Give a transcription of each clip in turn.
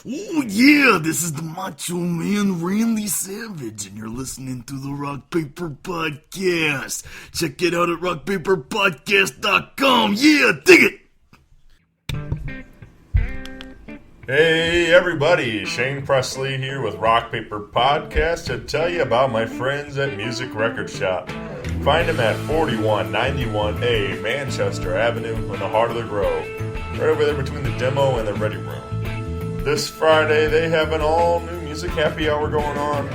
Oh yeah, this is the Macho Man Randy Savage, and you're listening to the Rock Paper Podcast. Check it out at rockpaperpodcast.com. Yeah, dig it! Hey everybody, Shane Presley here with Rock Paper Podcast to tell you about my friends at Music Record Shop. Find them at 4191A Manchester Avenue in the heart of the Grove, right over there between the demo and the ready room. This Friday they have an all-new music happy hour going on.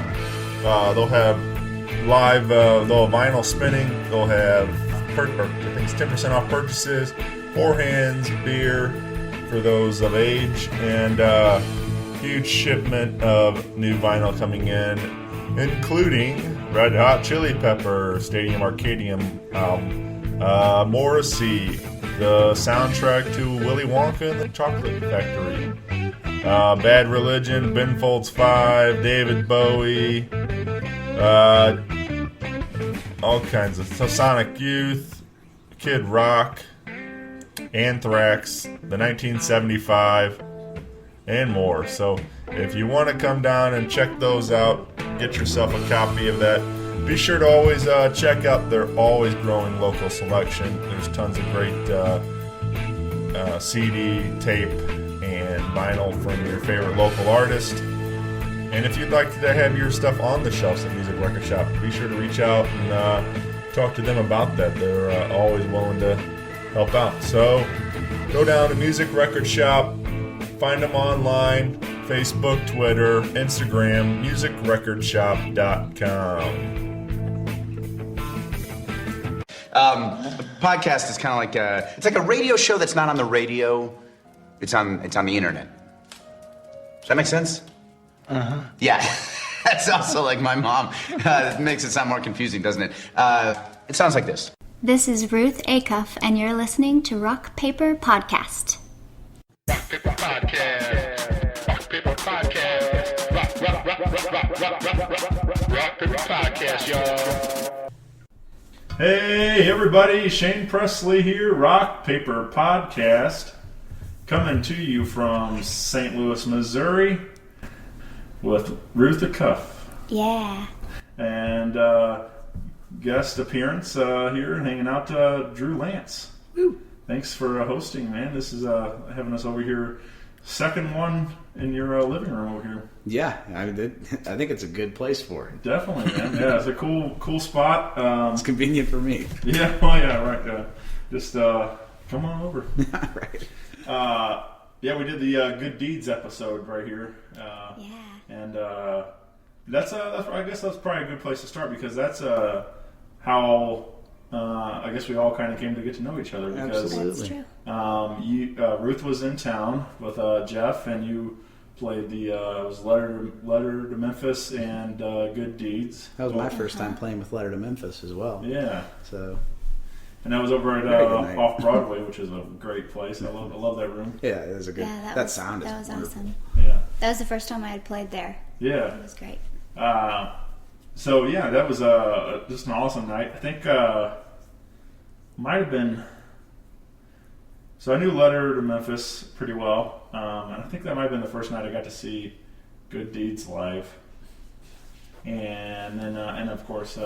They'll have live, they'll have vinyl spinning, they'll have, I think it's 10% off purchases, 4 hands, beer for those of age, and huge shipment of new vinyl coming in, including Red Hot Chili Pepper, Stadium Arcadium album, Morrissey, the soundtrack to Willy Wonka and the Chocolate Factory, Bad Religion, Ben Folds 5, David Bowie, all kinds of Sonic Youth, Kid Rock, Anthrax, the 1975, and more. So if you want to come down and check those out, get yourself a copy of that. Be sure to always check out their always growing local selection. There's tons of great CD, tape, and vinyl from your favorite local artist. And if you'd like to have your stuff on the shelves at Music Record Shop, be sure to reach out and talk to them about that. They're always willing to help out. So go down to Music Record Shop, find them online, Facebook, Twitter, Instagram, musicrecordshop.com. A podcast is kind of like it's like a radio show that's not on the radio. It's on the internet. Does that make sense? Uh-huh. Yeah. That's also like my mom. It makes it sound more confusing, doesn't it? It sounds like this. This is Ruth Acuff, and you're listening to Rock Paper Podcast. Rock Paper Podcast. Rock Paper Podcast. Rock Paper Podcast, y'all. Hey everybody, Shane Presley here, Rock Paper Podcast, coming to you from St. Louis, Missouri, with Ruth Acuff. Yeah. And guest appearance here and hanging out, Drew Lance. Woo. Thanks for hosting, man. This is having us over here, second one in your living room over here. Yeah, I think it's a good place for it. Definitely, man. Yeah, it's a cool spot. It's convenient for me. Yeah, well, yeah, right. Just come on over. Right. Yeah, we did the Good Deeds episode right here. Yeah. And that's I guess that's probably a good place to start, because that's how I guess we all kind of came to get to know each other. Because Absolutely. That's true. Ruth was in town with Jeff, and you played the it was Letter to Memphis and Good Deeds. That was my first time playing with Letter to Memphis as well. Yeah. So. And that was over at Very good night. Off Broadway, which is a great place. I love that room. Yeah, it was a good. Yeah, that sound is that was wonderful. awesome. Yeah. That was the first time I had played there. Yeah. It was great. So yeah, that was just an awesome night. I think might have been. So I knew Letter to Memphis pretty well, and I think that might have been the first night I got to see Good Deeds live, and then and of course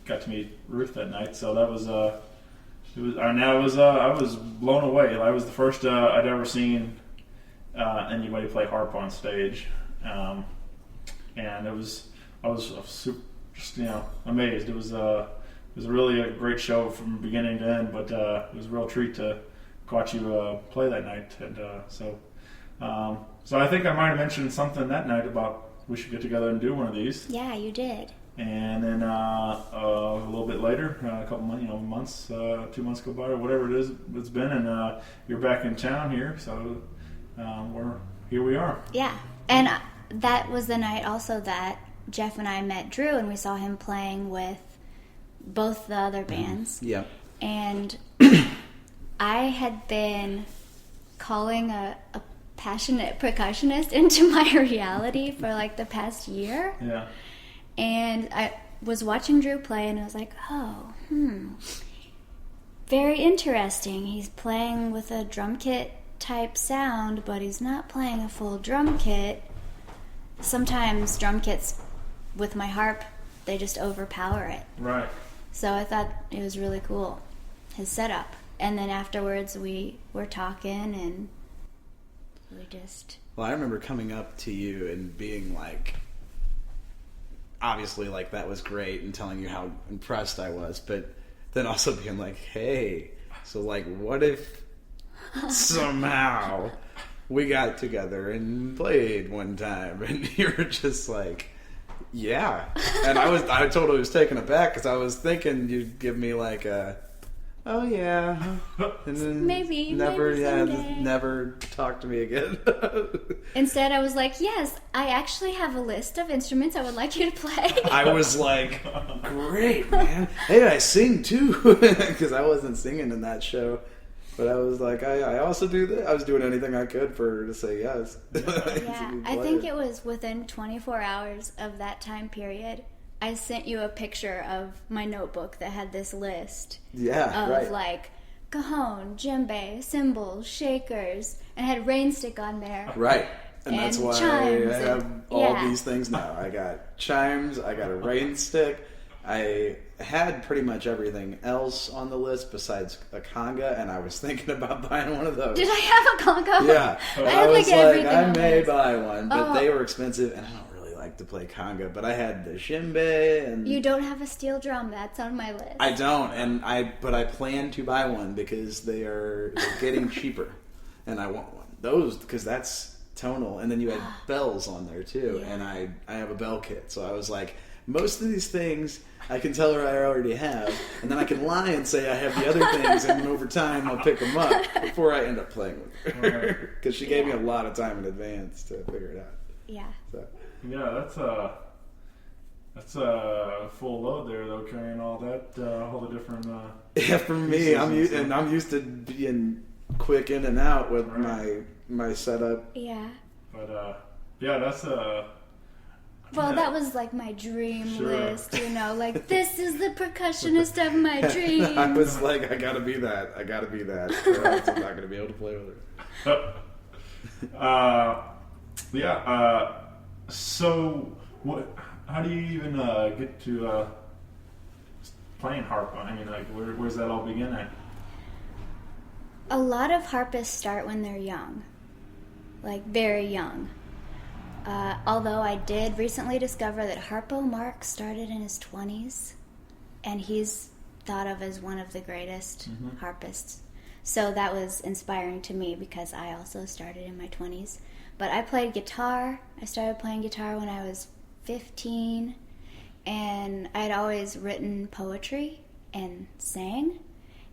got to meet Ruth that night. So that was I was blown away. I was the first I'd ever seen anybody play harp on stage, and I was super, just amazed. It was really a great show from beginning to end, but it was a real treat to watch you play that night. And so I think I might have mentioned something that night about we should get together and do one of these. Yeah, you did. And then a little bit later, a couple months, 2 months go by or whatever it is it's been, and you're back in town here, so here we are. Yeah, and that was the night also that Jeff and I met Drew, and we saw him playing with both the other bands. Yep. And I had been calling a passionate percussionist into my reality for like the past year. Yeah. And I was watching Drew play, and I was like, very interesting. He's playing with a drum kit type sound, but he's not playing a full drum kit. Sometimes drum kits with my harp, they just overpower it. Right. So I thought it was really cool, his setup. And then afterwards we were talking and we just... Well, I remember coming up to you and being like, obviously, like, that was great and telling you how impressed I was, but then also being like, hey, so, like, what if somehow we got together and played one time? And you were just like, yeah. And I totally was taken aback because I was thinking you'd give me like a, oh yeah, and then maybe someday. never talk to me again. Instead, I was like, yes, I actually have a list of instruments I would like you to play. I was like, great, man. Hey, I sing too, because I wasn't singing in that show. But I was like, I also do that. I was doing anything I could for her to say yes. Yeah, I think it was within 24 hours of that time period, I sent you a picture of my notebook that had this list. Yeah, of right. like cajon, djembe, cymbals, shakers, and had rain stick on there. Right. And that's And why chimes I have and- all yeah. these things now. I got chimes, I got a rain stick. I had pretty much everything else on the list besides a conga, and I was thinking about buying one of those. Did I have a conga? Yeah. I I had was like like, everything I on may this. buy one, but Oh. they were expensive, and I don't really like to play conga. But I had the djembe, and You don't have a steel drum. That's on my list. I don't, but I plan to buy one because they're getting cheaper, and I want one. Those, because that's tonal, and then you had bells on there too, Yeah. and I have a bell kit, so I was like, most of these things I can tell her I already have, and then I can lie and say I have the other things, and then over time I'll pick them up before I end up playing with her, because she gave me a lot of time in advance to figure it out. Yeah. So. Yeah, that's a full load there, though, carrying all that, all the different. Yeah, for me, I'm used to being quick in and out with Right. my setup. Yeah. But yeah, that's Well, that was like my dream Sure. list, you know, like this is the percussionist of my dreams. I was like, I gotta be that, or else I'm not gonna be able to play with her. yeah. So, what? How do you even get to playing harp? I mean, like, where's that all begin at? A lot of harpists start when they're young, like very young. Although I did recently discover that Harpo Mark started in his 20s, and he's thought of as one of the greatest harpists. So that was inspiring to me because I also started in my 20s. But I played guitar. I started playing guitar when I was 15, and I'd always written poetry and sang.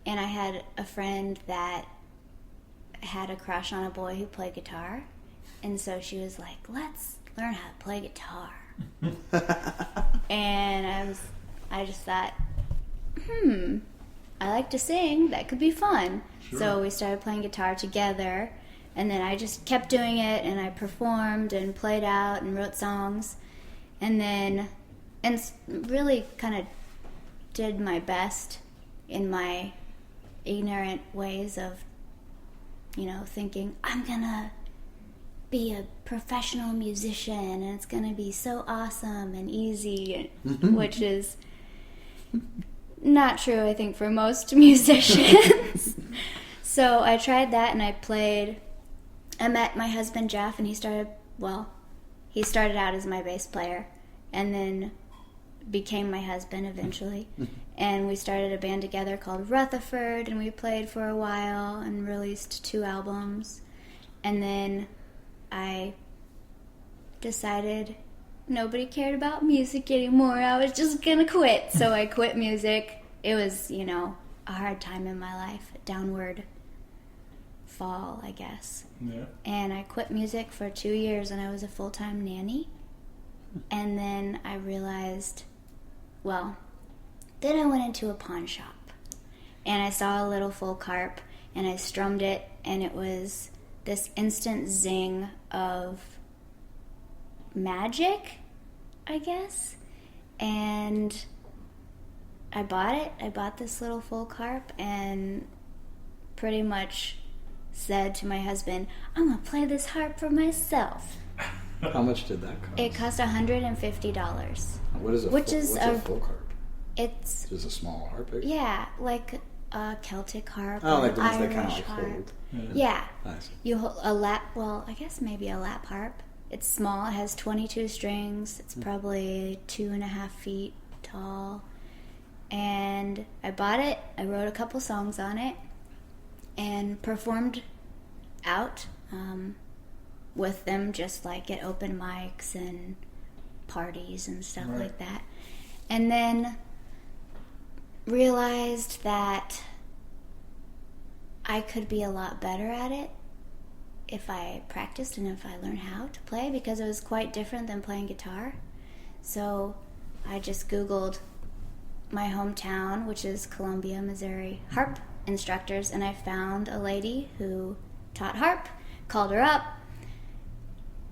And I had a friend that had a crush on a boy who played guitar. And so she was like, let's learn how to play guitar. And I just thought, I like to sing. That could be fun. Sure. So we started playing guitar together. And then I just kept doing it, and I performed and played out and wrote songs. And then, really kind of did my best in my ignorant ways of, you know, thinking, I'm gonna be a professional musician and it's gonna be so awesome and easy, which is not true, I think, for most musicians. So I tried that, and I met my husband Jeff, and he started out as my bass player and then became my husband eventually. And we started a band together called Rutherford, and we played for a while and released 2 albums. And then I decided nobody cared about music anymore. I was just gonna quit. So I quit music. It was, you know, a hard time in my life, a downward fall, I guess. Yeah. And I quit music for 2 years, and I was a full-time nanny. And then I realized, then I went into a pawn shop, and I saw a little folk harp, and I strummed it, and it was this instant zing of magic, I guess. And I bought it. I bought this little folk harp, and pretty much said to my husband, I'm going to play this harp for myself. How much did that cost? It cost $150. What is a which full, is what's a full harp? It's Just a small harp? yeah, like a Celtic harp. Oh, or like the ones they kind of Irish like harp. hold. Yeah. Nice. You hold a lap. Well, I guess maybe a lap harp. It's small. It has 22 strings. It's probably 2.5 feet tall. And I bought it. I wrote a couple songs on it, and performed out with them, just like at open mics and parties and stuff like that. And then realized that I could be a lot better at it if I practiced and if I learned how to play, because it was quite different than playing guitar. So I just Googled my hometown, which is Columbia, Missouri, harp instructors, and I found a lady who taught harp, called her up.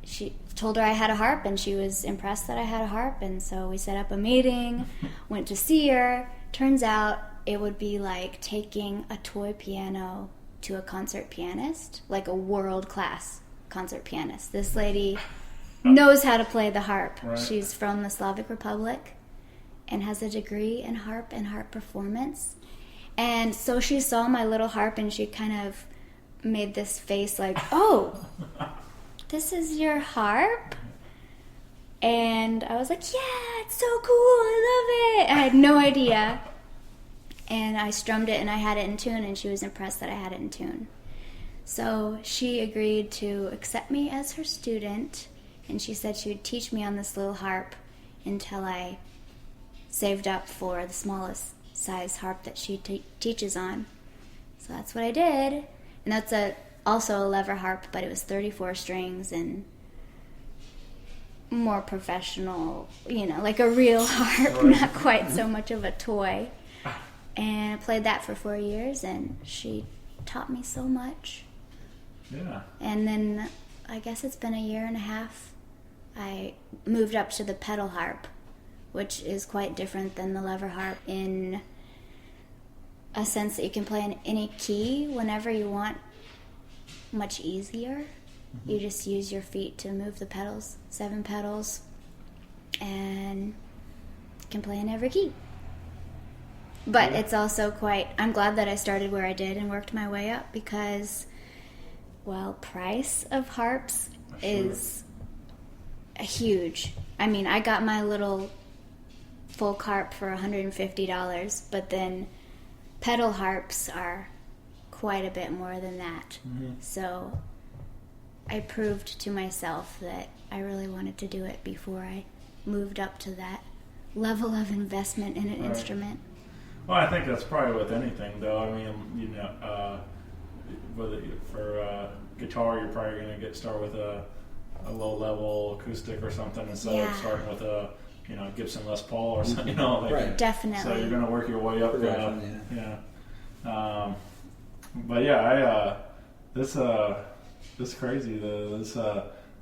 She told her I had a harp, and she was impressed that I had a harp, and so we set up a meeting, went to see her. Turns out it would be like taking a toy piano to a concert pianist, like a world-class concert pianist. This lady knows how to play the harp. Right. She's from the Slavic Republic and has a degree in harp and harp performance. And so she saw my little harp, and she kind of made this face like, oh, this is your harp? And I was like, yeah, it's so cool, I love it. I had no idea. And I strummed it, and I had it in tune, and she was impressed that I had it in tune. So she agreed to accept me as her student, and she said she would teach me on this little harp until I saved up for the smallest size harp that she teaches on. So that's what I did. And that's also a lever harp, but it was 34 strings and more professional, like a real harp, not quite so much of a toy. And I played that for 4 years, and she taught me so much. Yeah. And then I guess it's been a year and a half, I moved up to the pedal harp, which is quite different than the lever harp in a sense that you can play in any key whenever you want, much easier. Mm-hmm. You just use your feet to move the pedals, 7 pedals, and you can play in every key. But it's also I'm glad that I started where I did and worked my way up, because, well, price of harps is huge. I mean, I got my little folk harp for $150, but then pedal harps are quite a bit more than that. Mm-hmm. So I proved to myself that I really wanted to do it before I moved up to that level of investment in an instrument. Well, I think that's probably with anything, though. I mean, whether for guitar, you're probably going to start with a low-level acoustic or something instead of starting with a Gibson Les Paul or something. Definitely. So you're going to work your way up. But this crazy.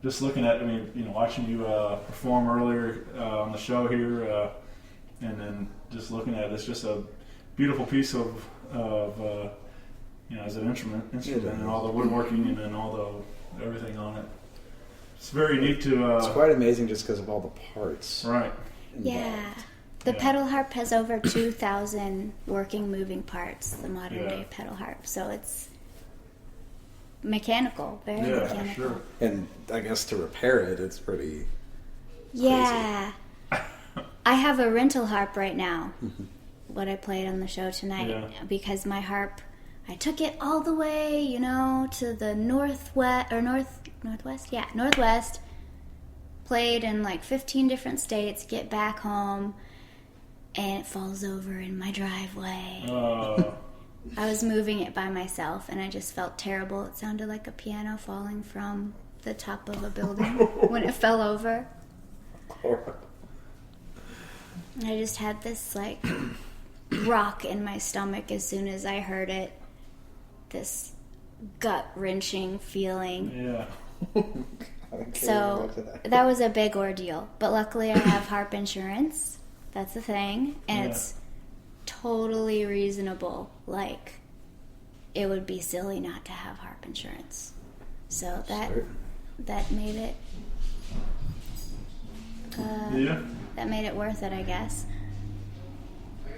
Just looking at, watching you perform earlier on the show here, and then just looking at it, it's just a beautiful piece of as an instrument and all the woodworking and then all the everything on it. It's very neat to. It's quite amazing just because of all the parts. Right. Involved. Yeah. The pedal harp has over 2,000 working, moving parts, the modern day pedal harp. So it's mechanical, very mechanical. For sure. And I guess to repair it, it's pretty crazy. I have a rental harp right now, what I played on the show tonight, because my harp, I took it all the way, to the northwest, played in like 15 different states, get back home, and it falls over in my driveway. I was moving it by myself, and I just felt terrible. It sounded like a piano falling from the top of a building when it fell over. I just had this like rock in my stomach as soon as I heard it. This gut-wrenching feeling. Yeah. So that was a big ordeal. But luckily I have harp insurance. That's the thing. And it's totally reasonable. Like, it would be silly not to have harp insurance. So that made it that made it worth it, I guess.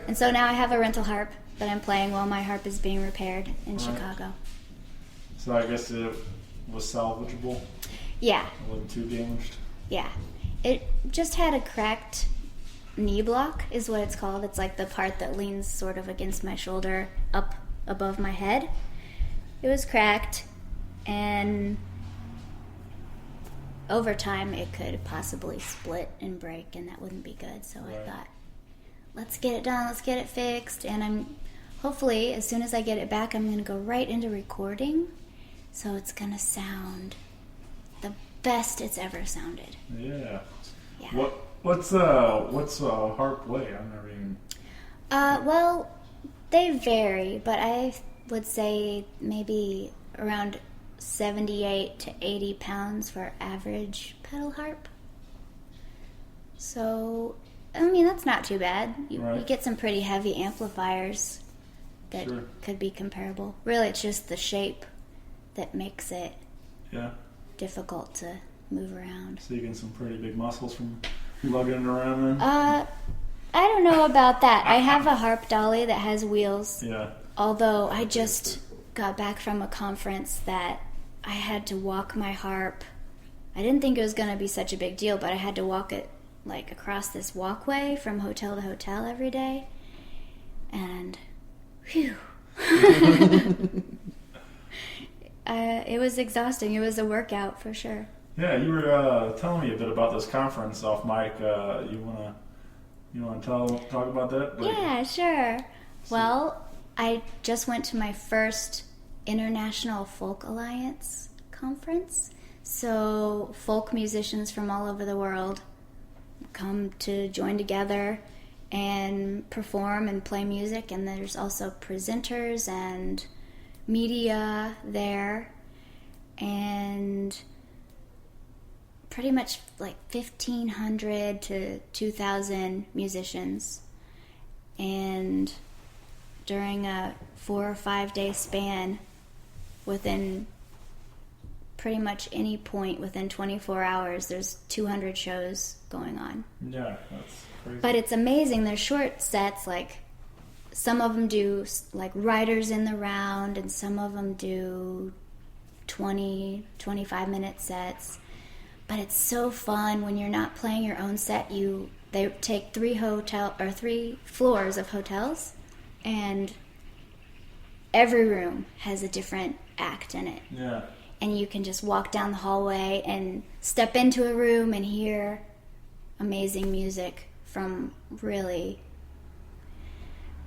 And so now I have a rental harp that I'm playing while my harp is being repaired in Chicago. So I guess it was salvageable? Yeah. It wasn't too damaged? Yeah. It just had a cracked knee block is what it's called. It's like the part that leans sort of against my shoulder up above my head. It was cracked, and over time it could possibly split and break, and that wouldn't be good. So I thought, let's get it done, let's get it fixed, and I'm hopefully as soon as I get it back, I'm going to go right into recording, so it's going to sound the best it's ever sounded. Yeah. Yeah. What's a harp weigh? I've never even. Well, they vary, but I would say maybe around 78 to 80 pounds for average pedal harp. So, I mean, that's not too bad. You get some pretty heavy amplifiers that could be comparable. Really, it's just the shape that makes it difficult to move around. So you get some pretty big muscles from lugging it around then? I don't know about that. I have a harp dolly that has wheels. Yeah. Although I just got back from a conference that I had to walk my harp. I didn't think it was going to be such a big deal, but I had to walk it like across this walkway from hotel to hotel every day. And whew. It was exhausting. It was a workout for sure. Yeah, you were telling me a bit about this conference off mic. You wanna talk about that? Yeah, sure. Well, I just went to my first International Folk Alliance conference. So folk musicians from all over the world come to join together and perform and play music, and there's also presenters and media there, and pretty much like 1,500 to 2,000 musicians. And during a 4 or 5 day span, within pretty much any point within 24 hours, there's 200 shows going on. Yeah, that's crazy. But it's amazing. They're short sets, like some of them do like Riders in the Round, and some of them do 20, 25-minute sets. But it's so fun when you're not playing your own set. They take 3 floors of hotels, and every room has a different act in it. Yeah. And you can just walk down the hallway and step into a room and hear amazing music from really,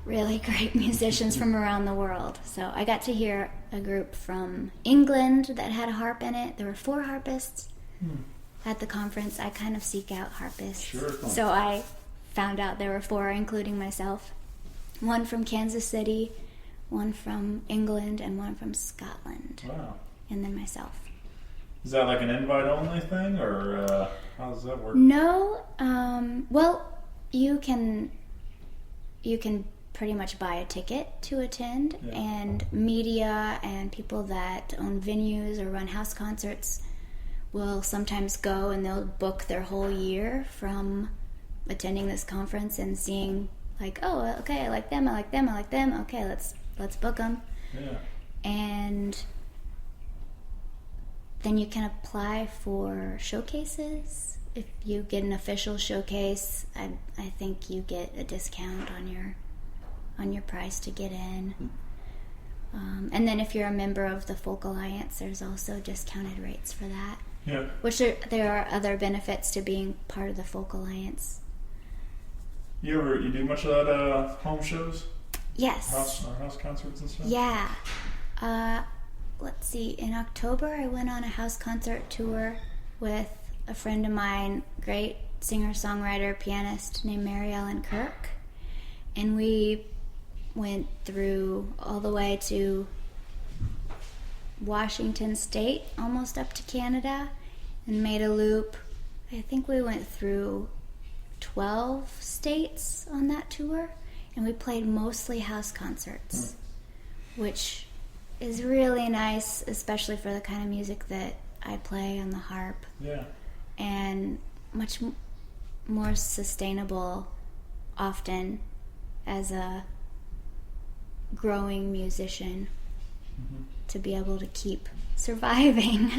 really great musicians from around the world. So I got to hear a group from England that had a harp in it. There were 4 harpists. At the conference. I kind of seek out harpists. Sure. So I found out there were 4, including myself. 1 from Kansas City, 1 from England, and 1 from Scotland. Wow. And then myself. Is that like an invite-only thing, or how does that work? No. Well, you can pretty much buy a ticket to attend, and media and people that own venues or run house concerts will sometimes go, and they'll book their whole year from attending this conference and seeing, like, oh, okay, I like them, okay, let's book them. Yeah. And then you can apply for showcases. If you get an official showcase, I think you get a discount on your price to get in. And then if you're a member of the Folk Alliance, there's also discounted rates for that. Yeah. Which there are other benefits to being part of the Folk Alliance. You do much of that home shows? Yes. House concerts and stuff? Yeah. Let's see. In October, I went on a house concert tour with a friend of mine, great singer-songwriter, pianist named Mary Ellen Kirk. And we went through all the way to Washington State, almost up to Canada, and made a loop. I think we went through 12 states on that tour, and we played mostly house concerts, which is really nice, especially for the kind of music that I play on the harp. Yeah. And much more sustainable often as a growing musician to be able to keep surviving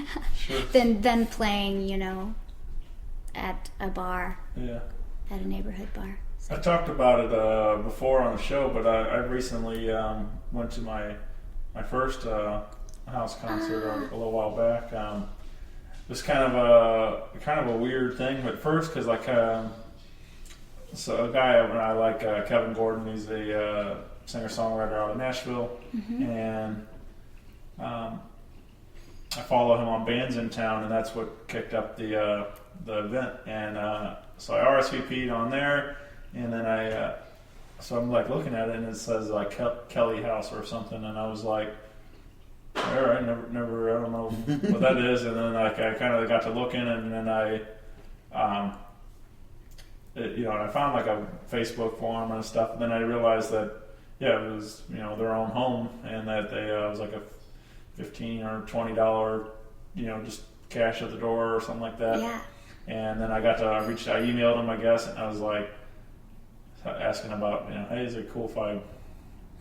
than playing, at a bar, at a neighborhood bar. I talked about it before on the show, but I recently went to my first house concert a little while back. It was kind of a weird thing at first because so a guy I like, Kevin Gordon, he's a singer-songwriter out of Nashville, and I follow him on Bands in Town, and that's what kicked up the event. And so I RSVP'd on there, and then so I'm like looking at it, and it says like Kelly House or something, and I was like, all right, never, I don't know what that is. And then like I kind of got to looking, and then I found like a Facebook forum and stuff. And then I realized that it was their own home, and that they it was like a $15 or $20 just cash at the door or something like that. Yeah. And then I emailed them, I guess, and I was like asking about hey, is it cool if I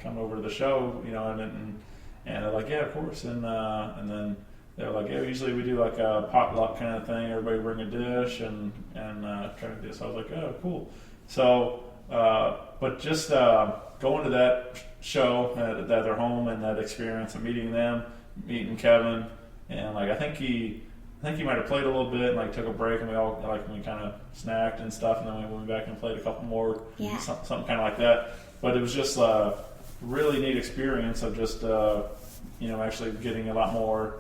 come over to the show? And they're like, yeah, of course. And then they're like, yeah, usually we do like a potluck kind of thing. Everybody bring a dish and try to do. So I was like, oh, cool. So, but just going to that show at their home and that experience of meeting them, meeting Kevin, and like I think he might have played a little bit and like took a break, and we kind of snacked and stuff, and then we went back and played a couple more, something kind of like that. But it was just really neat experience of just actually getting a lot more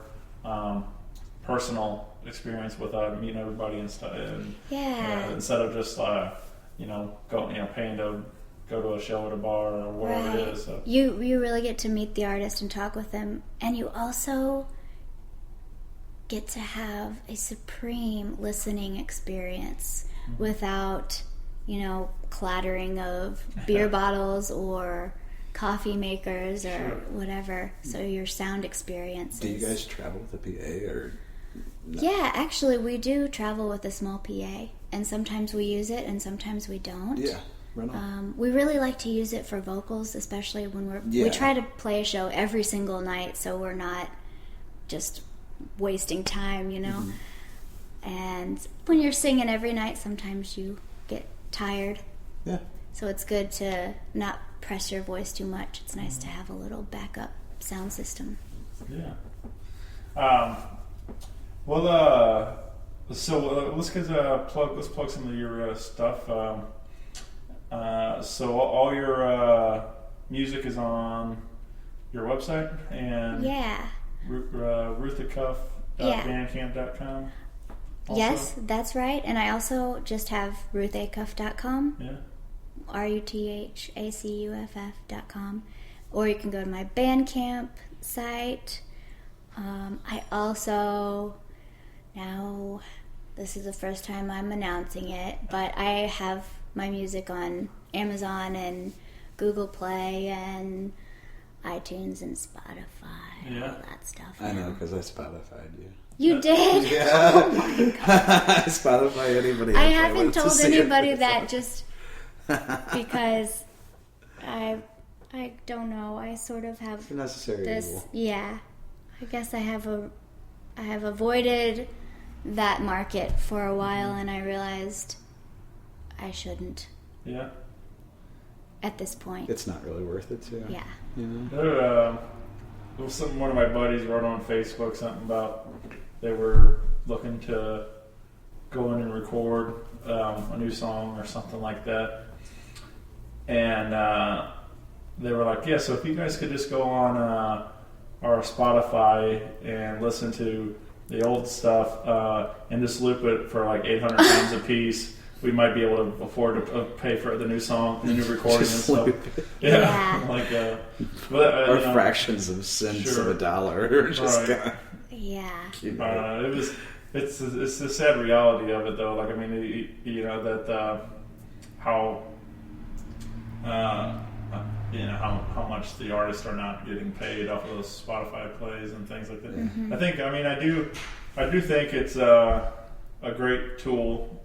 personal experience with meeting everybody and stuff. And, instead of just paying to go to a show at a bar or whatever it is. So. You really get to meet the artist and talk with them, and you also get to have a supreme listening experience without clattering of beer bottles or coffee makers or whatever. So your sound experience. Do you guys travel with a PA or? No? Yeah, actually we do travel with a small PA, and sometimes we use it and sometimes we don't. Yeah, right on. We really like to use it for vocals, especially when we try to play a show every single night, so we're not just wasting time, And when you're singing every night, sometimes you get tired. Yeah. So it's good to not press your voice too much. It's nice to have a little backup sound system. Yeah. So let's plug some of your stuff. So all your music is on your website, and Ruth Acuff bandcamp.com. Yes, that's right. And I also just have ruthacuff.com. Yeah. RUTHACUFF.com. Or you can go to my Bandcamp site. I also, now this is the first time I'm announcing it, but I have my music on Amazon and Google Play and iTunes and Spotify and all that stuff. I know, because I Spotify'd you. You did? Yeah. Oh my God. I Spotify anybody. I haven't told anybody that just because I don't know. I sort of have necessary this. evil. Yeah, I guess I have avoided that market for a while, and I realized I shouldn't. Yeah. At this point, it's not really worth it too. Yeah. One of my buddies wrote on Facebook something about they were looking to go in and record a new song or something like that, and they were like, so if you guys could just go on our Spotify and listen to the old stuff and just loop it for like 800 times a piece, we might be able to afford to pay for the new song, the new recording and stuff. Yeah. Like, or fractions of cents of a dollar. Just right. It's the sad reality of it, though. Like, I mean, that how how much the artists are not getting paid off of those Spotify plays and things like that. Mm-hmm. I do think it's a great tool.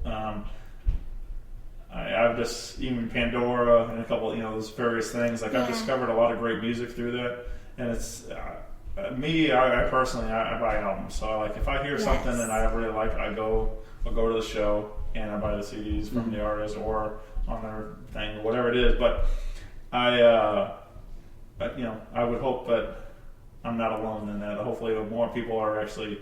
I've just, even Pandora and a couple, those various things, like I've discovered a lot of great music through that. And it's, I personally, I buy albums. So if I hear something and I really like it, I'll go to the show and I buy the CDs from the artist or on their thing or whatever it is. But I would hope that I'm not alone in that. Hopefully more people are actually.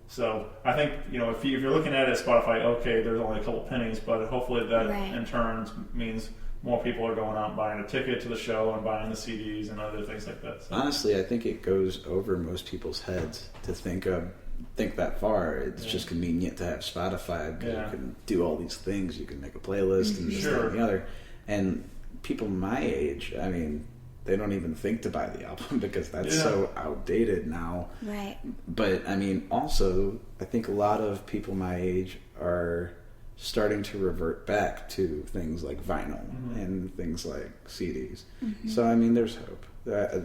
So I think, if you're looking at it as Spotify, okay, there's only a couple pennies, but hopefully that in turn means more people are going out and buying a ticket to the show and buying the CDs and other things like that. So. Honestly, I think it goes over most people's heads to think that far. It's just convenient to have Spotify. You can do all these things. You can make a playlist and this, that, and the other. And people my age, they don't even think to buy the album because that's so outdated now. Right. But also, I think a lot of people my age are starting to revert back to things like vinyl and things like CDs. Mm-hmm. So there's hope.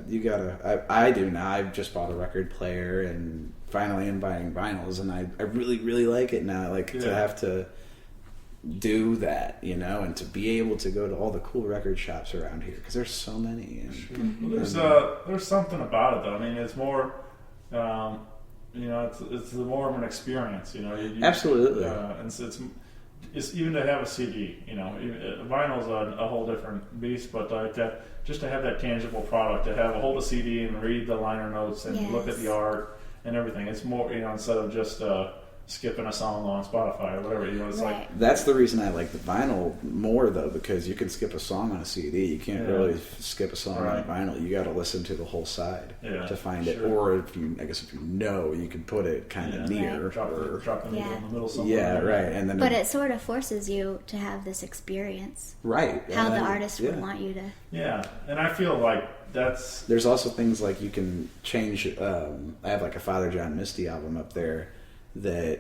You gotta. I do now. I've just bought a record player and finally am buying vinyls, and I really, really like it now. To have to do that, and to be able to go to all the cool record shops around here because there's so many. And, there's something about it though. It's more, it's more of an experience. Absolutely. And so it's even to have a CD. Vinyl's a whole different beast, but just to have that tangible product, to hold a CD and read the liner notes and look at the art and everything. It's more, instead of just skipping a song on Spotify or whatever. It's that's the reason I like the vinyl more though, because you can skip a song on a CD. You can't really skip a song on vinyl. You got to listen to the whole side to find it. Or if you you can put it kind of near, drop the needle in the middle somewhere. Yeah, right. And then, but it sort of forces you to have this experience, right? How the artist would want you to. Yeah, and I feel like that's. There's also things like you can change. I have a Father John Misty album up there that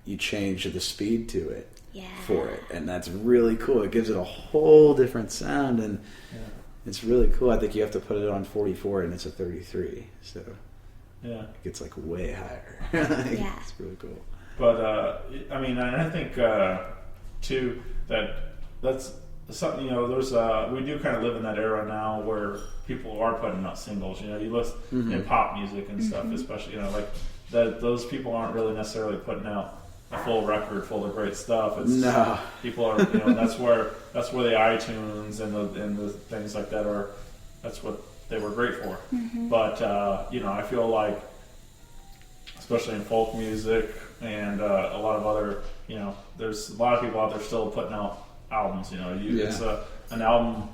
you change the speed to it for it, and that's really cool. It gives it a whole different sound, and it's really cool. I think you have to put it on 44 and it's a 33, so it gets way higher. It's really cool. But I think too that's something, there's we do kind of live in that era now where people are putting out singles. You listen in pop music and stuff, especially that those people aren't really necessarily putting out a full record full of great stuff. People are, that's where the iTunes and the things like that are. That's what they were great for. But I feel like, especially in folk music and a lot of other, there's a lot of people out there still putting out albums. It's an album,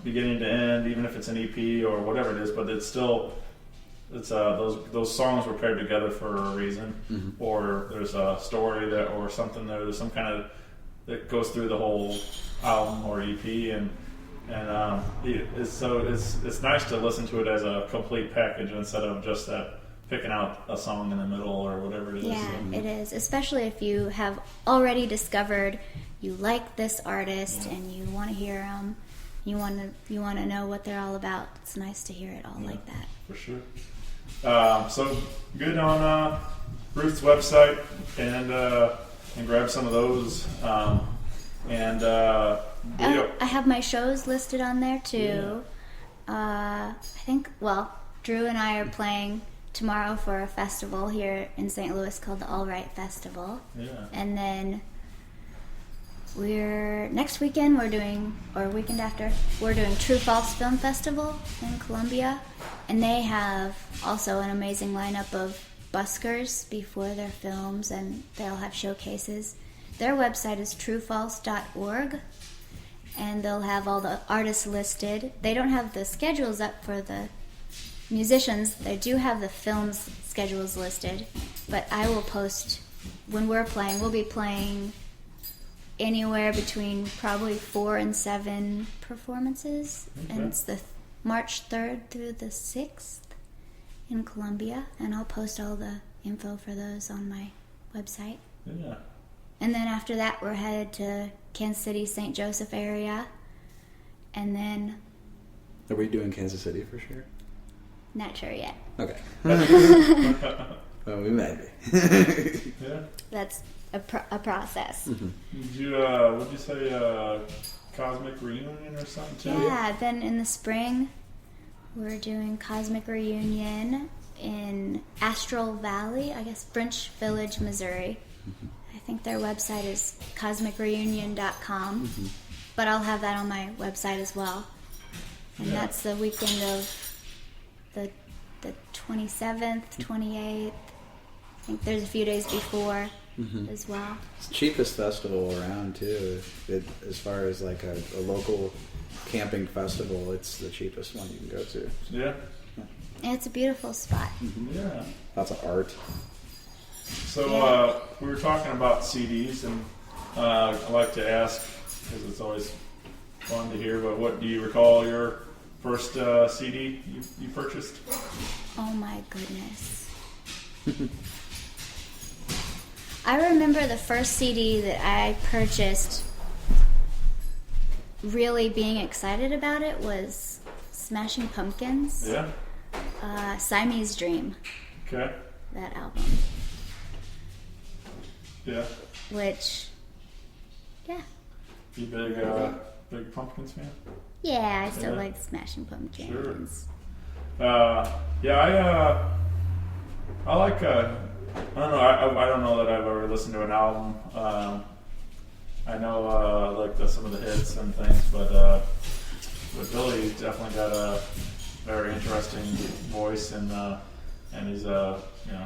beginning to end, even if it's an EP or whatever it is, but it's still. It's those songs were paired together for a reason, or there's a story or something there's some kind of that goes through the whole album or EP, and it's nice to listen to it as a complete package instead of just picking out a song in the middle or whatever it is. Yeah, it is, especially if you have already discovered you like this artist and you want to hear them, you want to know what they're all about. It's nice to hear it all like that. For sure. So good on Ruth's website and grab some of those. I have my shows listed on there too. I think, Drew and I are playing tomorrow for a festival here in St. Louis called the All Right Festival. Yeah. And then next weekend weekend after, we're doing True False Film Festival in Columbia, and they have also an amazing lineup of buskers before their films, and they'll have showcases. Their website is truefalse.org, and they'll have all the artists listed. They don't have the schedules up for the musicians. They do have the films schedules listed, but I will post when we're playing. We'll be playing anywhere between probably 4 and 7 performances, and it's the March 3rd through the 6th in Columbia, and I'll post all the info for those on my website. Yeah. And then after that, we're headed to Kansas City, St. Joseph area, and then Are we doing Kansas City for sure? not sure yet. Okay. Well, we might be. Yeah. That's a process. Did you, would you say Cosmic Reunion or something too? Yeah, then in the spring, we're doing Cosmic Reunion in Astral Valley, I guess French Village, Missouri. I think their website is cosmicreunion.com, but I'll have that on my website as well. And that's the weekend of the 27th, 28th. I think there's a few days before as well. It's the cheapest festival around too. As far as like a local camping festival, it's the cheapest one you can go to. Yeah. And it's a beautiful spot. Yeah. Lots of art. So we were talking about CDs, and I like to ask, because it's always fun to hear, but what do you recall your first CD you purchased? Oh my goodness. I remember the first CD that I purchased, really being excited about it, was Smashing Pumpkins. Yeah. Siamese Dream, Okay. that album. Yeah. Which, yeah. You big Pumpkins fan? Yeah, I still Yeah. like Smashing Pumpkins. Yeah, I like. I don't know. I don't know that I've ever listened to an album. I know like some of the hits and things, but Billy's definitely got a very interesting voice, and he's a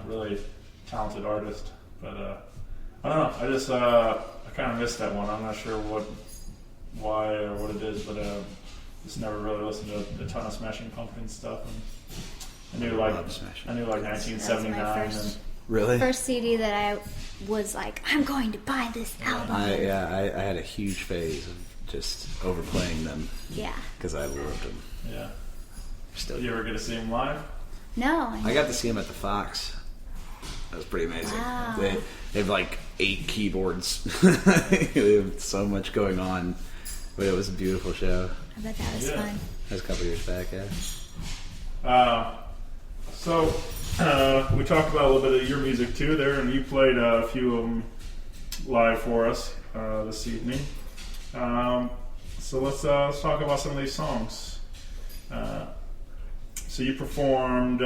really talented artist. But I don't know. I just I kind of missed that one. I'm not sure why or what it is, but just never really listened to a ton of Smashing Pumpkins stuff. And I knew like 1979. And Really? First CD that I was like, I'm going to buy this album. I had a huge phase of just overplaying them Yeah. because I loved them. yeah. Still, You ever get to see him live? No. I got to see them at the Fox. That was pretty amazing. Wow. They have like 8 keyboards. They have so much going on, but it was a beautiful show. I bet that was Yeah. fun. That was a couple years back, yeah. So we talked about a little bit of your music too there, and you played a few of them live for us this evening. So let's talk about some of these songs. So you performed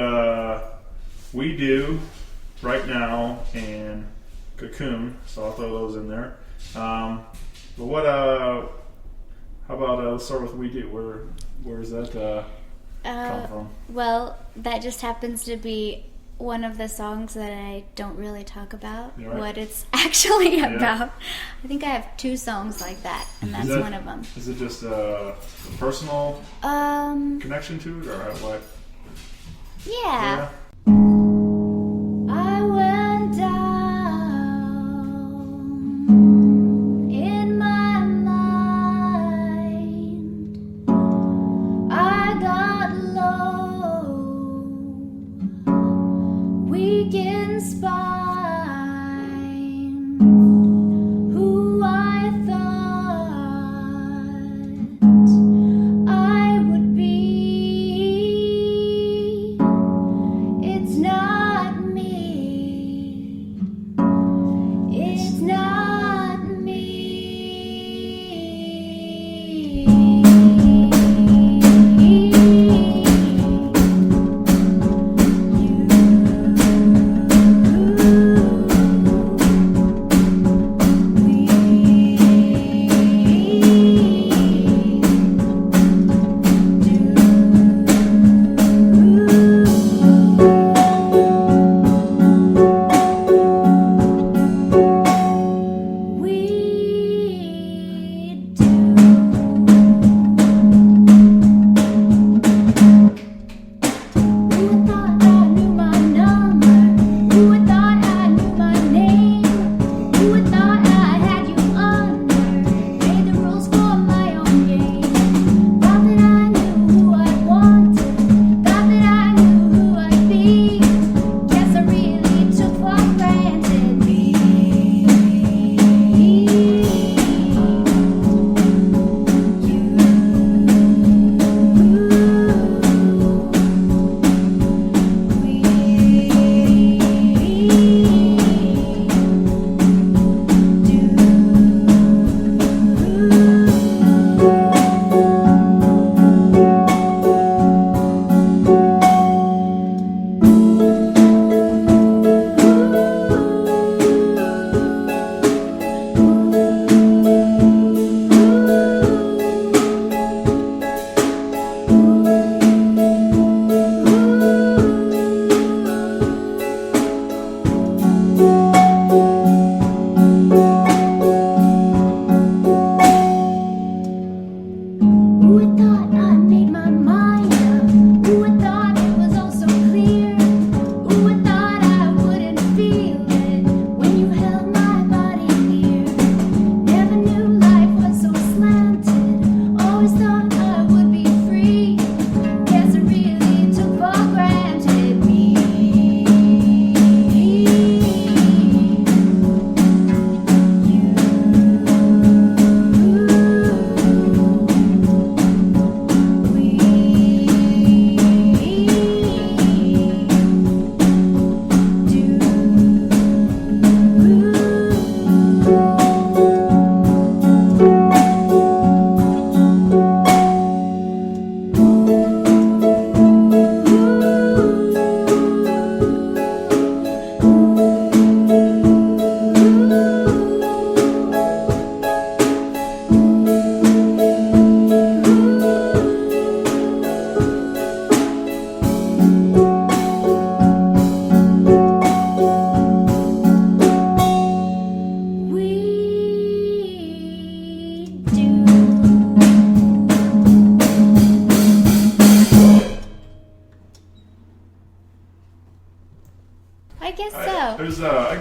We Do, Right Now, and Cocoon, so I'll throw those in there. But what, how about let's start with We Do. Where does that come from? Well, that just happens to be one of the songs that I don't really talk about You're right. what it's actually about. I think I have 2 songs like that, and that's Is that- one of them. Is it just a personal connection to it, or what? Yeah. I went down in my mind. I got low, weak in spine. Who I thought I would be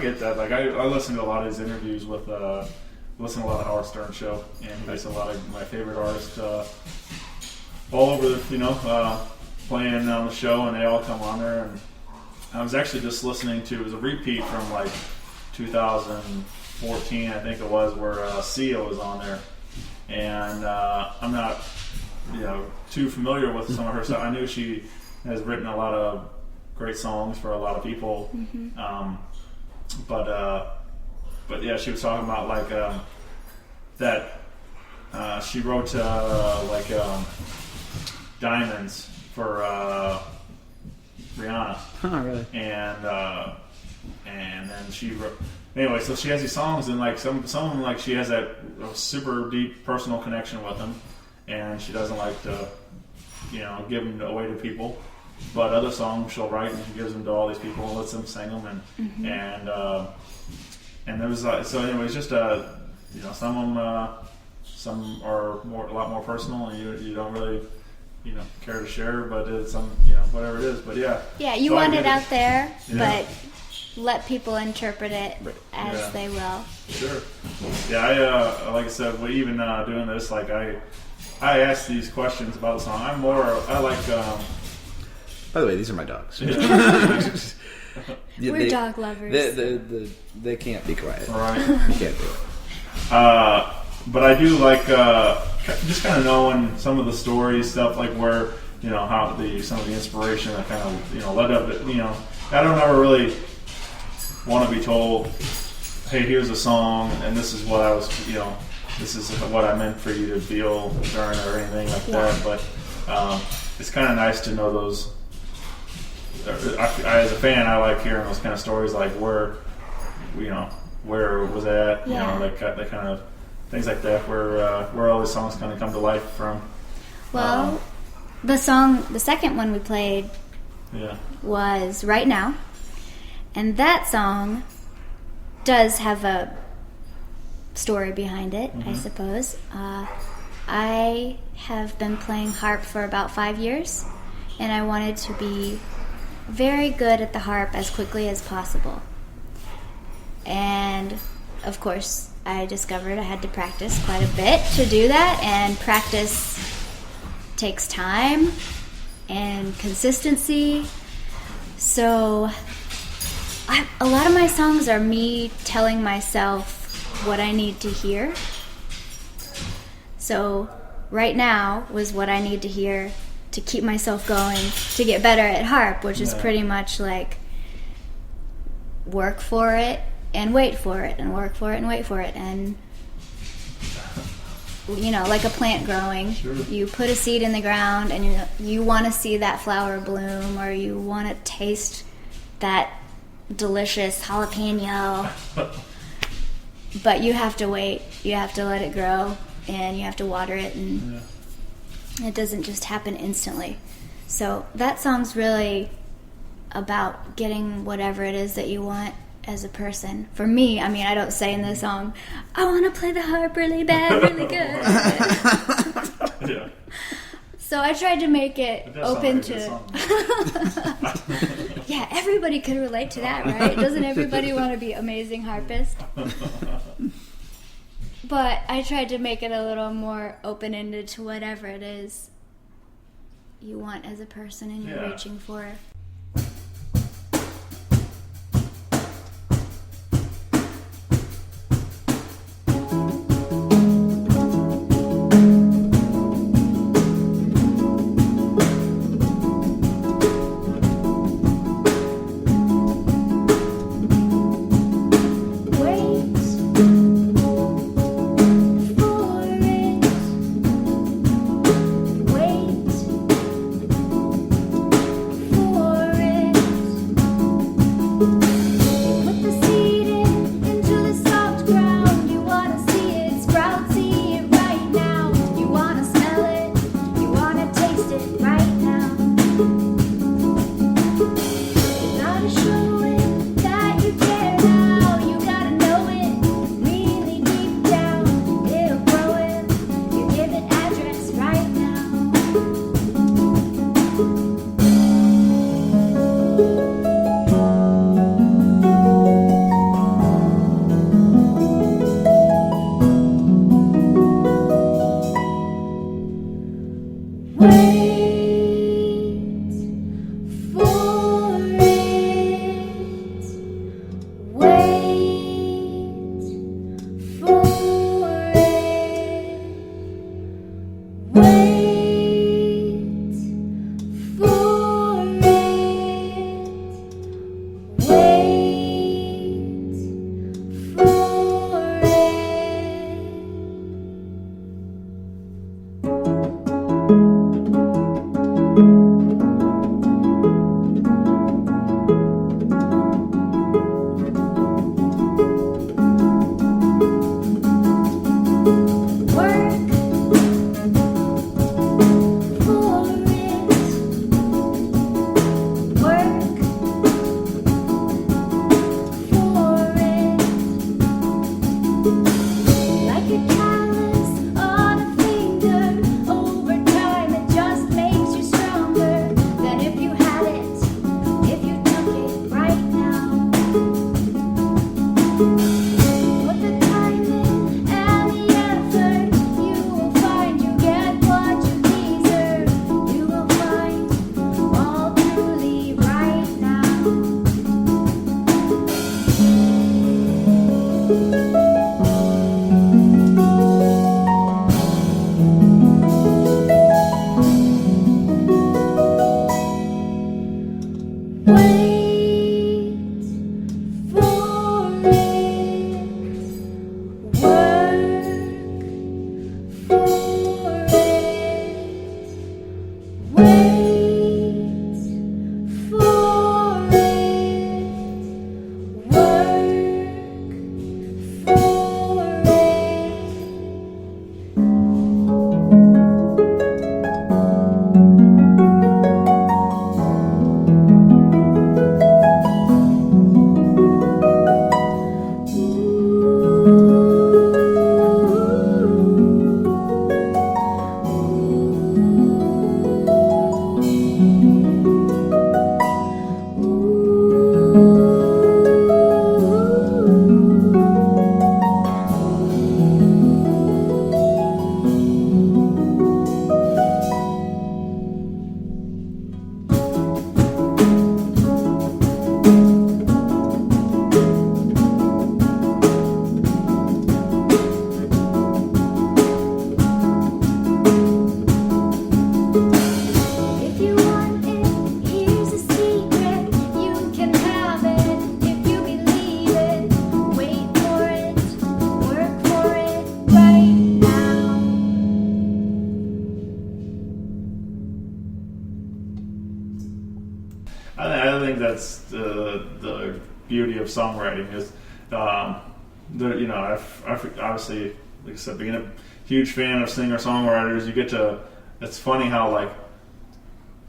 get that. Like I listen to a lot of his interviews with listen to a lot of Howard Stern show, and he's a lot of my favorite artists all over playing on the show, and they all come on there. And I was actually just listening to, it was a repeat from like 2014, I think it was, where Sia was on there. And I'm not, too familiar with some of her stuff. I knew she has written a lot of great songs for a lot of people. But yeah, she was talking about like that she wrote Diamonds for Rihanna. Oh, really? And then she wrote, anyway, so she has these songs, and like some of them, like she has that super deep personal connection with them, and she doesn't like to give them away to people. But other songs she'll write and she gives them to all these people and lets them sing them, and there was so anyway, it's just some of them some are a lot more personal, and you don't really care to share, but it's some whatever it is. But yeah, you so want it out there, Yeah. but let people interpret it as they will. Sure. Yeah, I like I said, we even doing this, like I ask these questions about the song. I like. By the way, these are my dogs. We're dog lovers. They can't be quiet. All right. You can't do it. But I do like just kind of knowing some of the story stuff, like where how some of the inspiration that kind of led up. I don't ever really want to be told, hey, here's a song, and this is what I was, this is what I meant for you to feel during or anything like that. But it's kind of nice to know those. As a fan, I like hearing those kind of stories, like where was that, that kind of things like that, where all these songs kind of come to life from. Well, the second one we played was Right Now, and that song does have a story behind it, I suppose. I have been playing harp for about 5 years, and I wanted to be very good at the harp as quickly as possible. And of course, I discovered I had to practice quite a bit to do that, and practice takes time and consistency. So a lot of my songs are me telling myself what I need to hear. So Right Now was what I need to hear to keep myself going, to get better at harp, which is pretty much like work for it and wait for it, and work for it and wait for it. And like a plant growing, you put a seed in the ground, and you want to see that flower bloom, or you want to taste that delicious jalapeno, but you have to wait, you have to let it grow, and you have to water it, and it doesn't just happen instantly. So that song's really about getting whatever it is that you want as a person. For me, I don't say in the song, I want to play the harp really bad, really good. Yeah. So I tried to make it open to... Yeah, everybody could relate to that, right? Doesn't everybody want to be amazing harpist? But I tried to make it a little more open-ended to whatever it is you want as a person and you're reaching for. For Like a callus on a finger, over time it just makes you stronger than if you had it, if you took it right now. Put the time in and the effort, you will find you get what you deserve. You will find all truly right now. Wait for it, work for it, wait for it, work for it. If you want it, here's a secret. You can have it if you believe it. Wait for it, work for it right now. I think that's the beauty of songwriting is, you know, I've obviously, like I said, being a huge fan of singer-songwriters, you get to, it's funny how, like,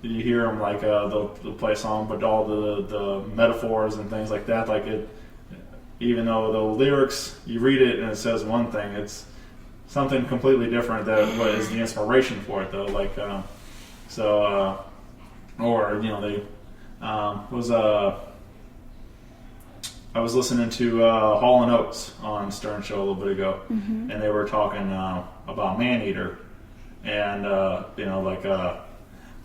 you hear them, like, they'll play a song, but all the metaphors and things like that, like it, even though the lyrics, you read it and it says one thing, it's something completely different that what is the inspiration for it, though, like, or, you know, they, I was listening to Hall & Oates on Stern Show a little bit ago, and they were talking about Maneater, and you know, like the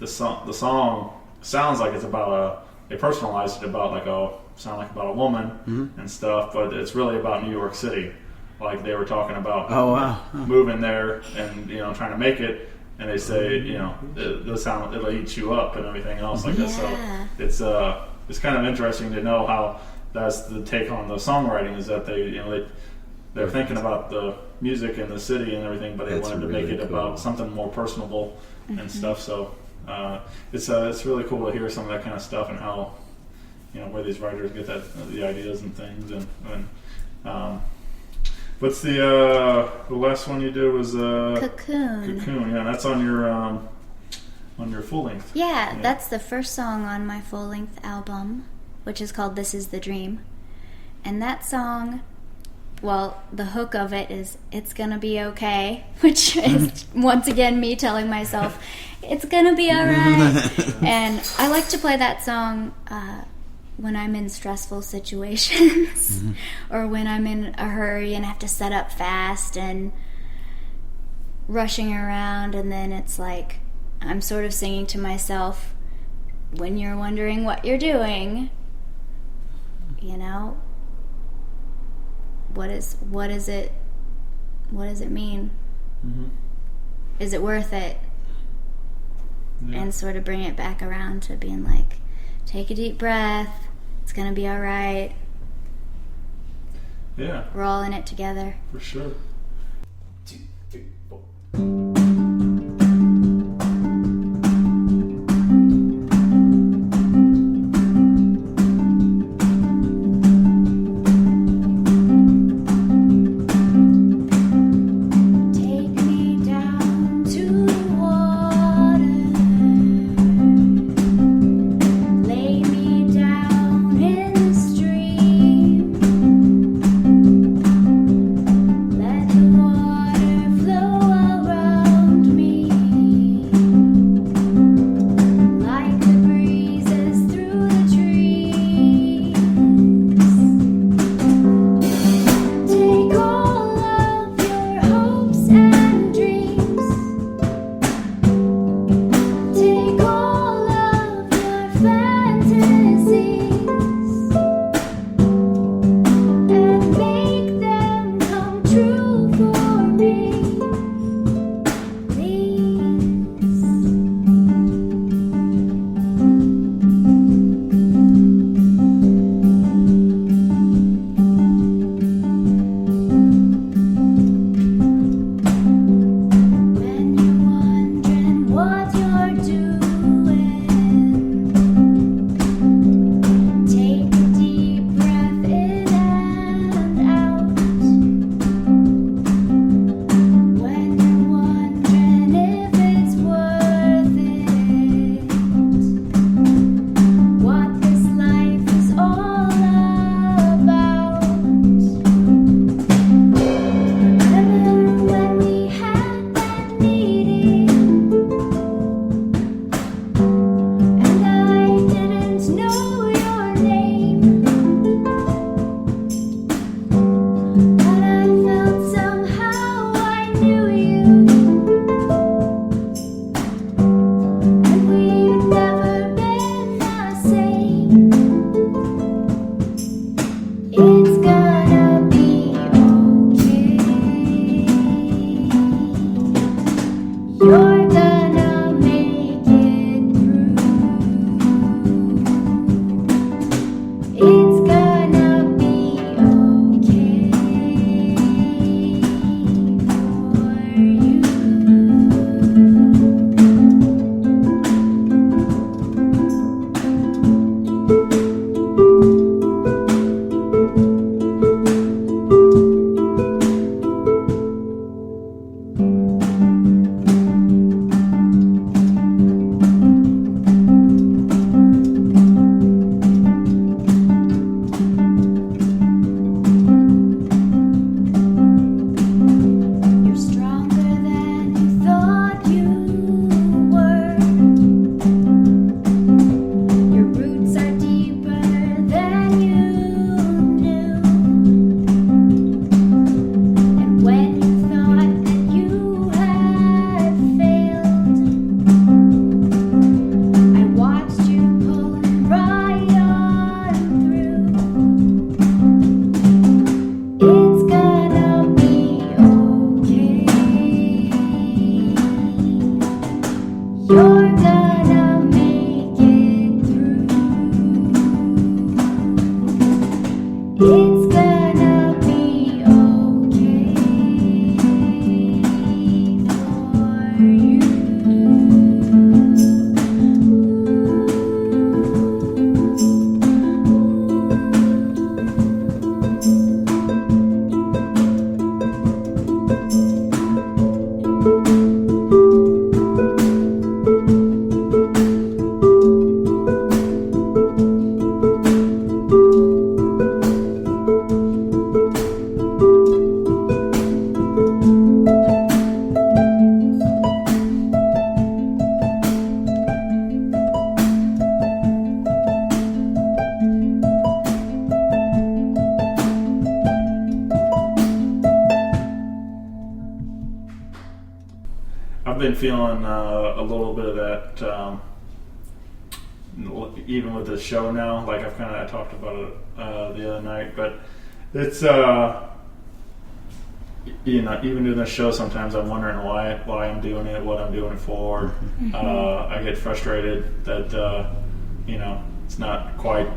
song sounds like it's about they personalized it about about a woman and stuff, but it's really about New York City. Like they were talking about moving there and, you know, trying to make it, and they say, you know, it'll eat you up and everything else like that. So it's kind of interesting to know how that's the take on the songwriting, is that they're thinking about the music and the city and everything, but they wanted to make it about something more personable and stuff. So it's really cool to hear some of that kind of stuff and how, you know, where these writers get the ideas and things. And what's the last one you did was Cocoon. Cocoon, yeah, that's on your full length. Yeah, that's the first song on my full-length album, which is called This Is the Dream. And that song, well, the hook of it is "It's Gonna Be Okay," which is once again me telling myself it's gonna be alright. And I like to play that song when I'm in stressful situations or when I'm in a hurry and have to set up fast and rushing around, and then it's like I'm sort of singing to myself when you're wondering what you're doing, you know, what is it mean? Is it worth it? Yeah. And sort of bring it back around to being like, take a deep breath, it's gonna be all right, Yeah, we're all in it together. for sure. 2, 3, 4. Take me down to the water, lay me down in the stream. I've been feeling a little bit of that, even with the show now. Like I talked about it the other night, but it's even doing the show, sometimes I'm wondering why I'm doing it, what I'm doing it for. I get frustrated that it's not quite,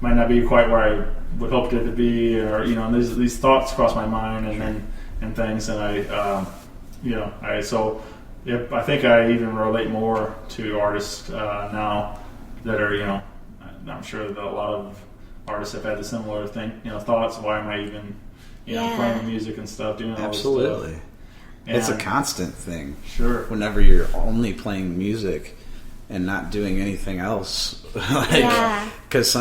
might not be quite where I would hoped it to be, or and these thoughts cross my mind and things, and I think I even relate more to artists now that are I'm sure that a lot of artists have had the similar thoughts. Why am I even playing music and stuff, doing all this stuff? Absolutely. It's a constant thing. Sure. Whenever you're only playing music and not doing anything else, because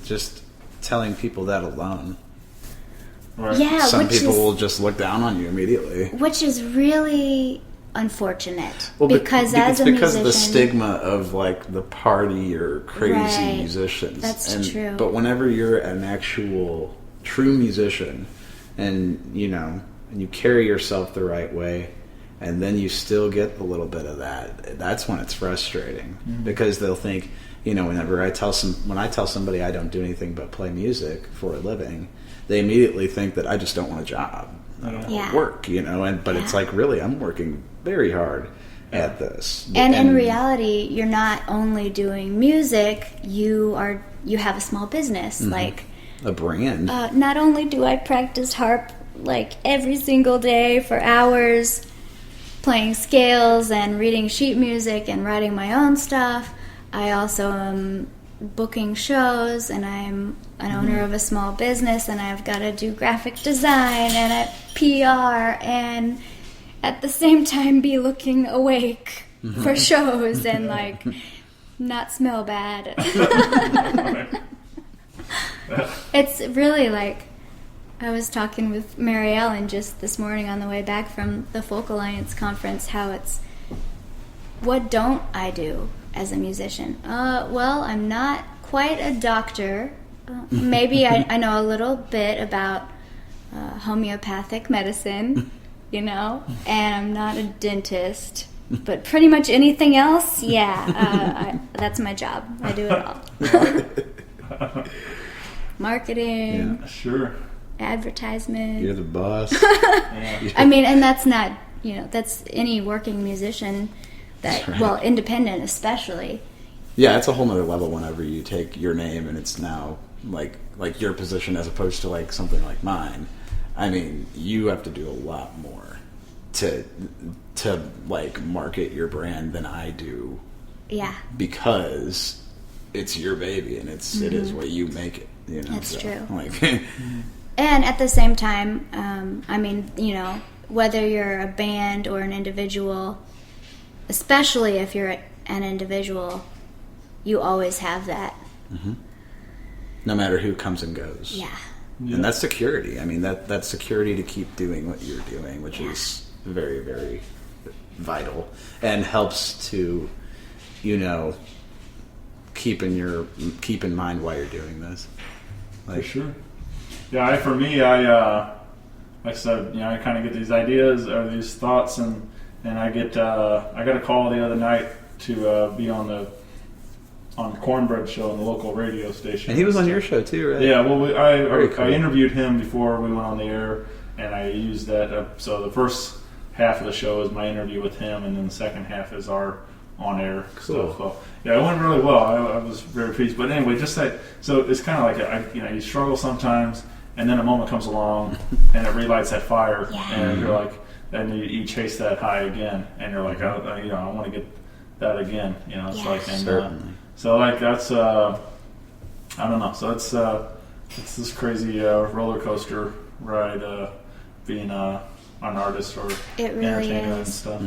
just telling people that alone. Right. Yeah, some people will just look down on you immediately, which is really unfortunate. Well, because as a because musician, of the stigma of like the party or crazy Right. musicians. That's true. But whenever you're an actual true musician, and and you carry yourself the right way, and then you still get a little bit of that, that's when it's frustrating. Because they'll think, when I tell somebody I don't do anything but play music for a living, they immediately think that I just don't want a job. I don't want to work, but it's like, really, I'm working very hard at this. And in reality, you're not only doing music, you have a small business, like a brand. Not only do I practice harp like every single day for hours, playing scales and reading sheet music and writing my own stuff, I also am booking shows, and I'm an owner of a small business, and I've got to do graphic design and PR, and at the same time be looking awake for shows and like not smell bad. It's really like, I was talking with Mary Ellen just this morning on the way back from the Folk Alliance conference, how it's, what don't I do as a musician? Well, I'm not quite a doctor. Maybe I know a little bit about homeopathic medicine, and I'm not a dentist. But pretty much anything else, that's my job. I do it all. Marketing. Yeah, sure. Advertisement. You're the boss. I mean, and that's not, that's any working musician that, well, independent especially. Yeah, it's a whole nother level whenever you take your name and it's now like your position as opposed to like something like mine. I mean, you have to do a lot more to like market your brand than I do. Yeah. Because it's your baby and it is what you make it. That's true. Like, and at the same time, I mean, whether you're a band or an individual, especially if you're an individual, you always have that. No matter who comes and goes. Yeah. And that's security. I mean, that's security to keep doing what you're doing, which is very, very vital and helps to, keep in mind why you're doing this. For sure. Yeah, for me, like I said, I kind of get these ideas or these thoughts, and I got a call the other night to be on the Cornbread show on the local radio station. And he was on your show too, right? Yeah, well, Cool. I interviewed him before we went on the air, and I used that. So the first half of the show is my interview with him, and then the second half is our on-air stuff. So, yeah, it went really well. I was very pleased. But anyway, just that. So it's kind of like you struggle sometimes, and then a moment comes along, and it relights that fire, and you're like, and you chase that high again, and you're like, I want to get that again. It's like, and so like that's I don't know. So it's this crazy roller coaster ride, being an artist or it really entertainer and is. stuff.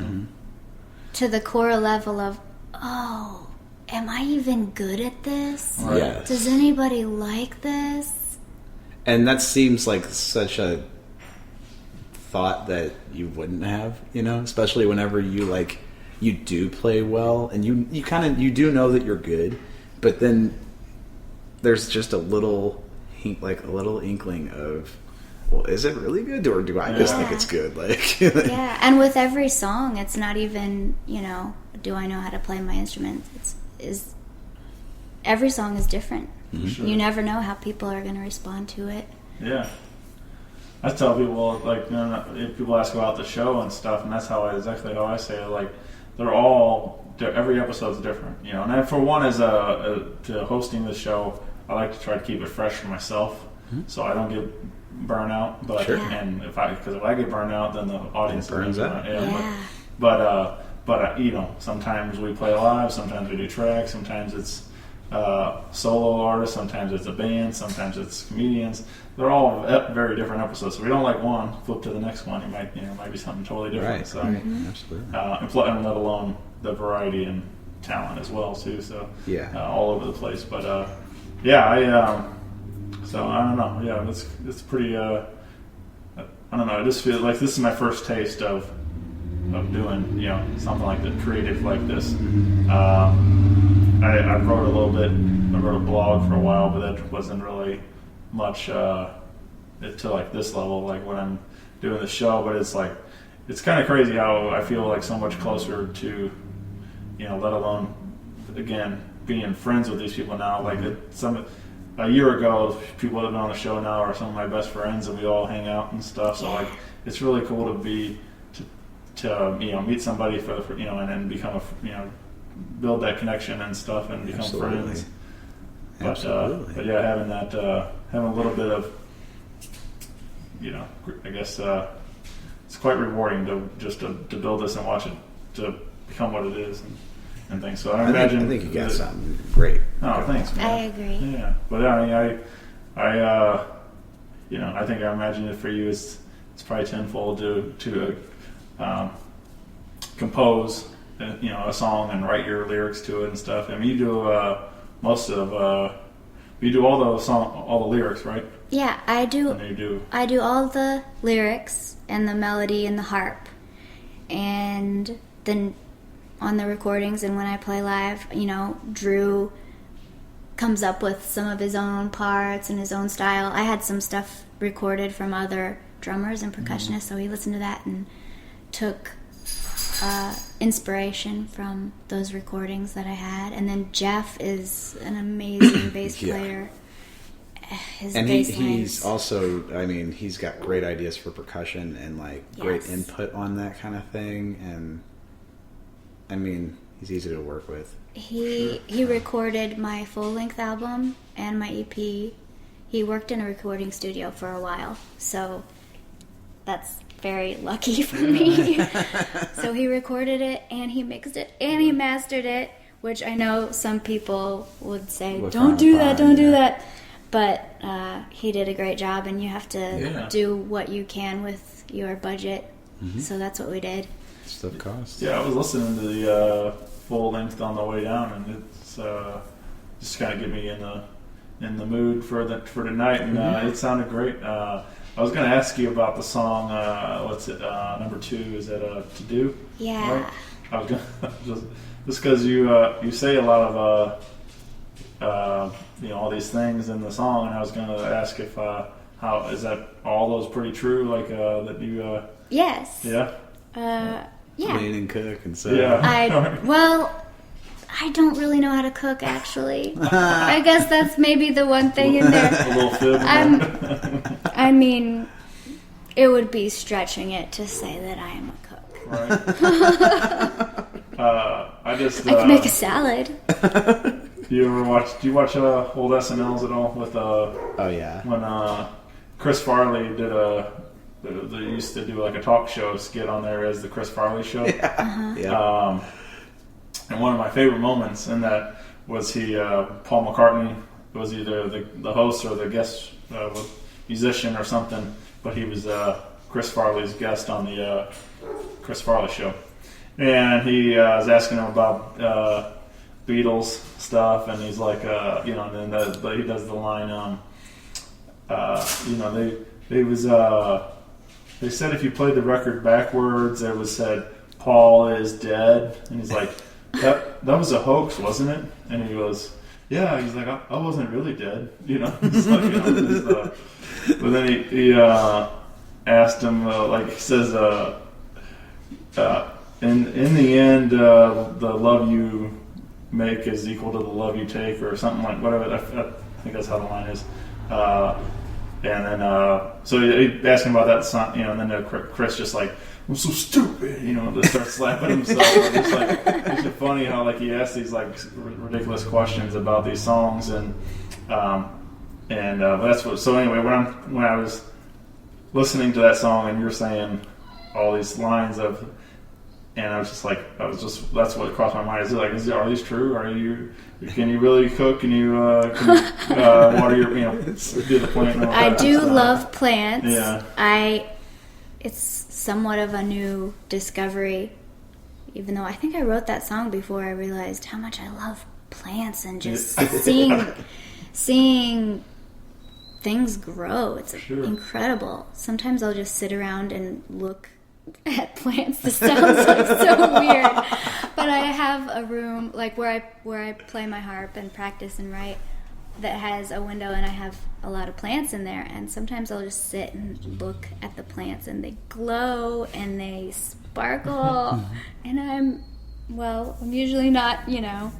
To the core level of, am I even good at this? Right. Yes. Does anybody like this? And that seems like such a thought that you wouldn't have, especially whenever you do play well and you do know that you're good, but then there's just a little inkling of well, is it really good, or do I just think it's good? Like, yeah, and with every song, it's not even, do I know how to play my instrument? Every song is different. Sure. You never know how people are going to respond to it. Yeah. I tell people, like, if people ask about the show and stuff, and that's exactly how I say it, like, they're all, every episode's different, And then for one, to hosting the show, I like to try to keep it fresh for myself, so I don't get burnout. But Sure. and if I get burnt out, then the audience burns out. But sometimes we play live, sometimes we do tracks, sometimes it's solo artists, sometimes it's a band, sometimes it's comedians. They're all very different episodes. So we don't like one, flip to the next one. It might be something totally different. Right. So, Absolutely. and let alone the variety and talent as well too. So all over the place. But so I don't know. Yeah, it's pretty. I don't know. I just feel like this is my first taste of doing something like that, creative like this. I wrote a little bit. I wrote a blog for a while, but that wasn't really much to like this level, like when I'm doing the show. But it's like it's kind of crazy how I feel like so much closer to let alone again being friends with these people now. Like a year ago, people that have been on the show now are some of my best friends, and we all hang out and stuff. So like it's really cool to meet somebody and then become build that connection and stuff and become friends. But having that having a little bit of I guess it's quite rewarding to build this and watch it to become what it is and things. So I think you got something great. Oh, thanks, man. I agree. Yeah, but I think I imagine it for you it's probably tenfold to compose a song and write your lyrics to it and stuff. I mean, you do you do all the lyrics, right? Yeah, I do. And you do. I do all the lyrics and the melody and the harp, and then on the recordings and when I play live, Drew comes up with some of his own parts and his own style. I had some stuff recorded from other drummers and percussionists, so he listened to that and took inspiration from those recordings that I had. And then Jeff is an amazing bass player. He's also, he's got great ideas for percussion and great input on that kind of thing. And he's easy to work with. He recorded my full-length album and my EP. He worked in a recording studio for a while, so that's very lucky for me. So he recorded it, and he mixed it, and he mastered it, which I know some people would say, don't do that. But he did a great job, and you have to do what you can with your budget. So that's what we did. Stuff costs. Yeah, I was listening to the full length on the way down, and it's just kind of get me in the mood for tonight, and it sounded great. I was going to ask you about the song. What's it? Number 2 is that To Do? Yeah. Right? I was gonna, just because you say a lot of all these things in the song, and I was going to ask if how is that all those pretty true? Like that you. Yes. Yeah. Yeah. Clean and cook and stuff. Yeah. I don't really know how to cook, actually. I guess that's maybe the one thing in there. A little fib. It would be stretching it to say that I am a cook. Right. I can make a salad. Do you watch old SNLs at all? With oh yeah. When Chris Farley did they used to do like a talk show skit on there as the Chris Farley Show. Yeah. And one of my favorite moments in that was Paul McCartney was either the host or the guest musician or something, but he was Chris Farley's guest on the Chris Farley Show. And he was asking him about Beatles stuff, and he's like, and then he does the line, they said if you played the record backwards, it was said, Paul is dead. And he's like, that was a hoax, wasn't it? And he goes, yeah, he's like, I wasn't really dead, you know. It's like, but then he asked him, like he says, in the end, the love you make is equal to the love you take, or something like whatever. I think that's how the line is. And then so he asked him about that song, you know, and then Chris just like, I'm so stupid, you know, just starts slapping himself. It's like, it's just funny how like he asks these like ridiculous questions about these songs, and but that's what. So anyway, when I was listening to that song and you're saying all these lines of, and I was just that's what crossed my mind. Is it like, are these true? Can you really cook? Can you water your, you know, do the plant? I do love plants. Yeah. It's somewhat of a new discovery, even though I think I wrote that song before I realized how much I love plants and just seeing things grow. It's incredible. Sometimes I'll just sit around and look at plants. This sounds like so weird, but I have a room like where I play my harp and practice and write that has a window, and I have a lot of plants in there, and sometimes I'll just sit and look at the plants, and they glow and they sparkle, and I'm usually not, you know,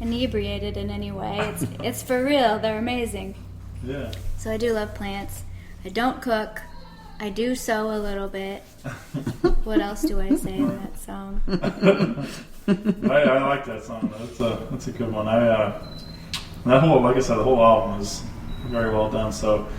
inebriated in any way. It's for real. They're amazing. Yeah. So I do love plants. I don't cook. I do sew a little bit. What else do I say in that song? I like that song. That's a good one. That whole, like I said, the whole album is very well done. So,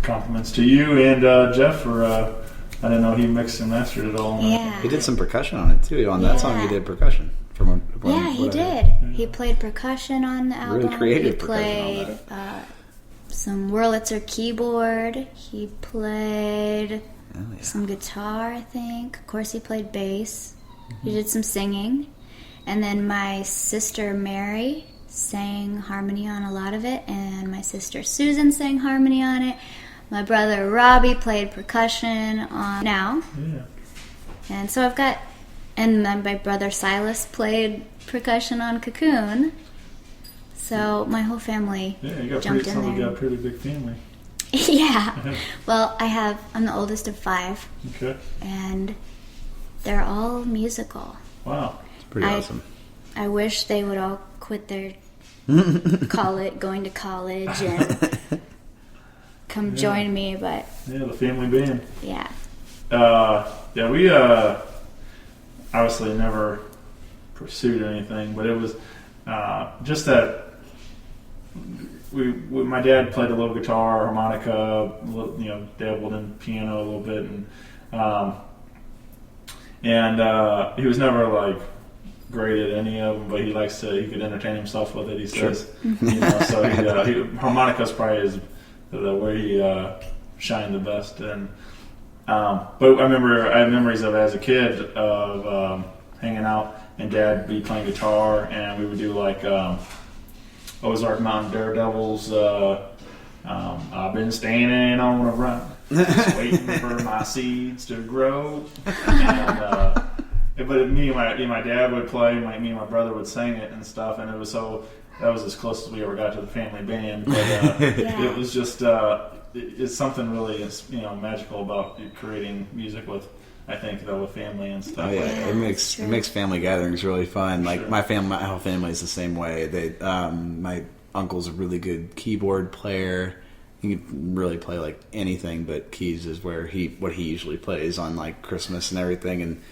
compliments to you and Jeff for. I didn't know he mixed and mastered it all. Yeah. He did some percussion on it too. On that song, he did percussion. He did. He played percussion on the album. Really creative he played some Wurlitzer keyboard. He played some guitar, I think. Of course, he played bass. He did some singing. And then my sister Mary sang harmony on a lot of it, and my sister Susan sang harmony on it. My brother Robbie played percussion on now. Yeah. And so and then my brother Silas played percussion on Cocoon. So my whole family jumped in there. You got a pretty big family. Yeah. Well, I'm the oldest of 5. Okay. And they're all musical. Wow. Pretty awesome. I wish they would all quit their going to college and come join me, but the family band. Yeah. We obviously never pursued anything, but it was just that my dad played a little guitar, harmonica, you know, dabbled in piano a little bit, and he was never like great at any of them, but he could entertain himself with it, he says. You know, so harmonica's probably where he shined the best. And but I have memories of as a kid of hanging out and Dad be playing guitar, and we would do like Ozark Mountain Daredevils. I've been standing on a rock, just waiting for my seeds to grow. And, but me and my dad would play, me and my brother would sing it and stuff, and that was as close as we ever got to the family band. But it was just it's something really magical about creating music with, I think, with family and stuff. Oh yeah, it makes family gatherings really fun. Like my whole family is the same way. My uncle's a really good keyboard player. He can really play like anything, but keys is what he usually plays on like Christmas and everything. And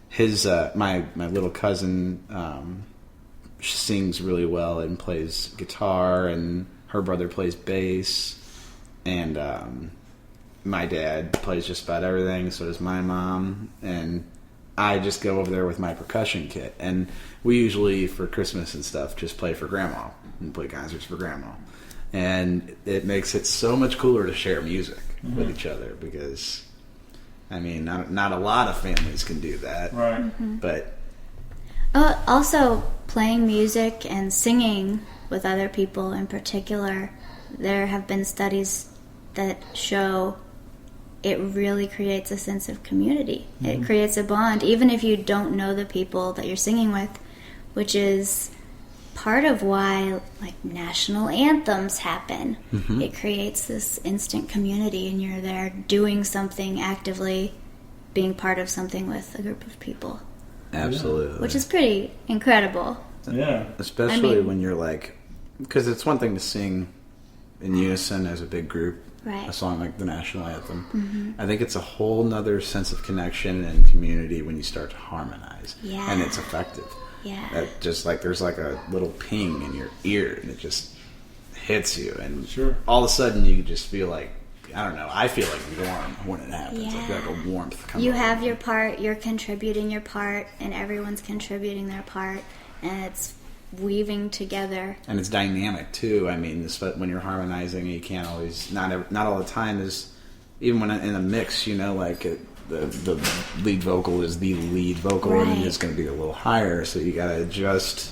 his my little cousin sings really well and plays guitar, and her brother plays bass, and my dad plays just about everything. So does my mom, and I just go over there with my percussion kit, and we usually for Christmas and stuff just play for Grandma and play concerts for Grandma, and it makes it so much cooler to share music with each other, because I mean, not a lot of families can do that. Right. Mm-hmm. But also playing music and singing with other people in particular, there have been studies that show it really creates a sense of community. Mm-hmm. It creates a bond, even if you don't know the people that you're singing with, which is part of why like national anthems happen. It creates this instant community, and you're there doing something actively, being part of something with a group of people. Absolutely. Which is pretty incredible. Yeah. Especially I mean- when you're like, because it's one thing to sing in unison as a big group, Right. a song like the national anthem. I think it's a whole nother sense of connection and community when you start to harmonize. Yeah. And it's effective. Yeah. That just like there's like a little ping in your ear and it just hits you, and Sure. all of a sudden you just feel like, I don't know, I feel like warm when it happens. Yeah. Like a warmth comes You over have me. your part, you're contributing your part, and everyone's contributing their part, and it's weaving together. And it's dynamic too. I mean, when you're harmonizing, you can't always, not all the time is, even when in a mix, you know, like the lead vocal is the lead vocal, Right. and it's going to be a little higher, so you got to adjust,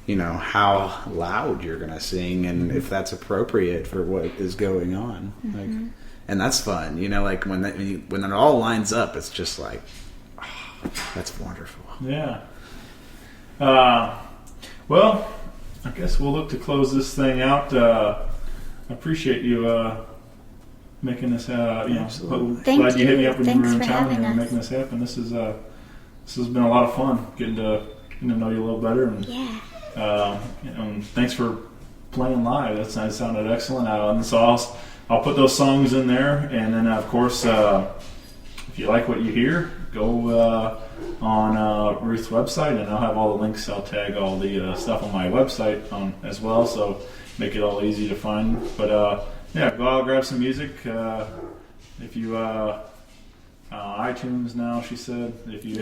you know, how loud you're going to sing and if that's appropriate for what is going on. Like, and that's fun, you know, like when it all lines up, it's just like, oh, that's wonderful. Yeah. Well, I guess we'll look to close this thing out. I appreciate you making this. Absolutely. Thank glad you hit me you. up when Thanks you were in for town having here and us. making this happen. This has been a lot of fun getting to know you a little better. And, Yeah. and thanks for playing live. That sounded excellent. And so I'll put those songs in there, and then of course, if you like what you hear, go on Ruth's website, and I'll have all the links. I'll tag all the stuff on my website as well, so make it all easy to find. But yeah, go out, grab some music. If you iTunes now, she said, if you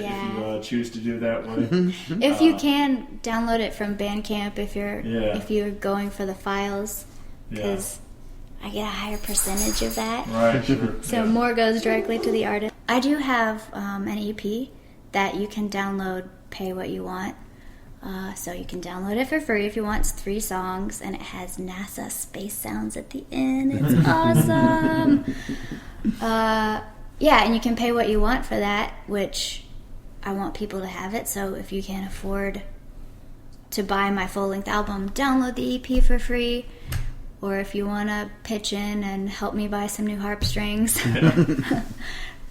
choose to do that way. If you can download it from Bandcamp, if Yeah. you're going for the files, because I get a higher percentage of that. Right, sure. So more goes directly to the artist. I do have an EP that you can download, pay what you want. So you can download it for free if you want. It's 3 songs, and it has NASA space sounds at the end. It's awesome. Yeah, and you can pay what you want for that, which I want people to have it. So if you can't afford to buy my full-length album, download the EP for free. Or if you want to pitch in and help me buy some new harp strings, then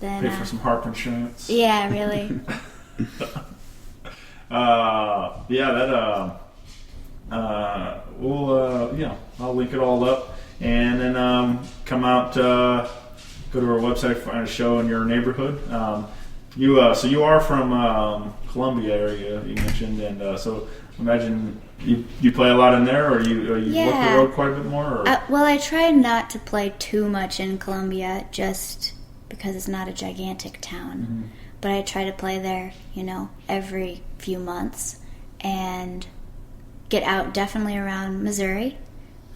Pay for some harp insurance. yeah, really. I'll link it all up, and then come out, go to our website, find a show in your neighborhood. So you are from Columbia area, you mentioned, and so imagine you play a lot in there, or you walk Yeah. the road quite a bit more. Or? Well, I try not to play too much in Columbia, just because it's not a gigantic town. But I try to play there, every few months, and get out definitely around Missouri.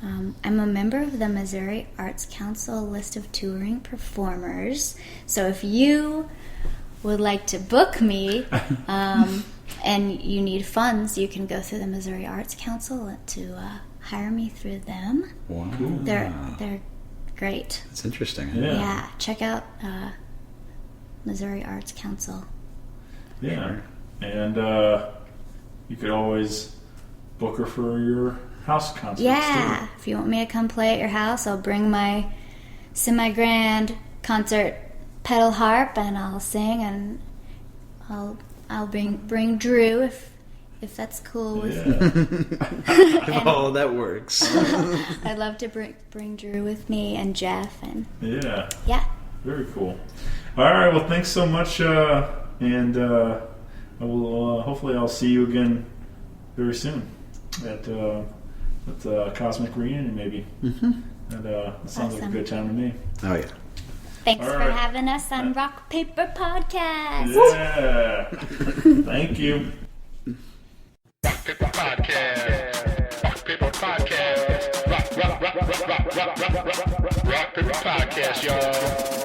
I'm a member of the Missouri Arts Council list of touring performers. So if you would like to book me, and you need funds, you can go through the Missouri Arts Council to hire me through them. Wow. They're great. It's interesting. Yeah, check out Missouri Arts Council. Yeah, and you could always book her for your house concerts Yeah, if you want me to come play at your house, I'll bring my semi-grand concert pedal harp, and I'll sing, and I'll bring Drew if that's cool with Yeah. Oh, that works. I'd love to bring Drew with me, and Jeff, and Yeah. yeah. Very cool. All right. Well, thanks so much, and I will hopefully I'll see you again very soon at Cosmic Reunion, maybe. That sounds like a Awesome. good time to me. Oh yeah. Thanks All for right. having us on Rock Paper Podcast. Yeah. Thank you. Rock Paper Podcast. Rock Paper Podcast. Rock Paper Podcast, y'all.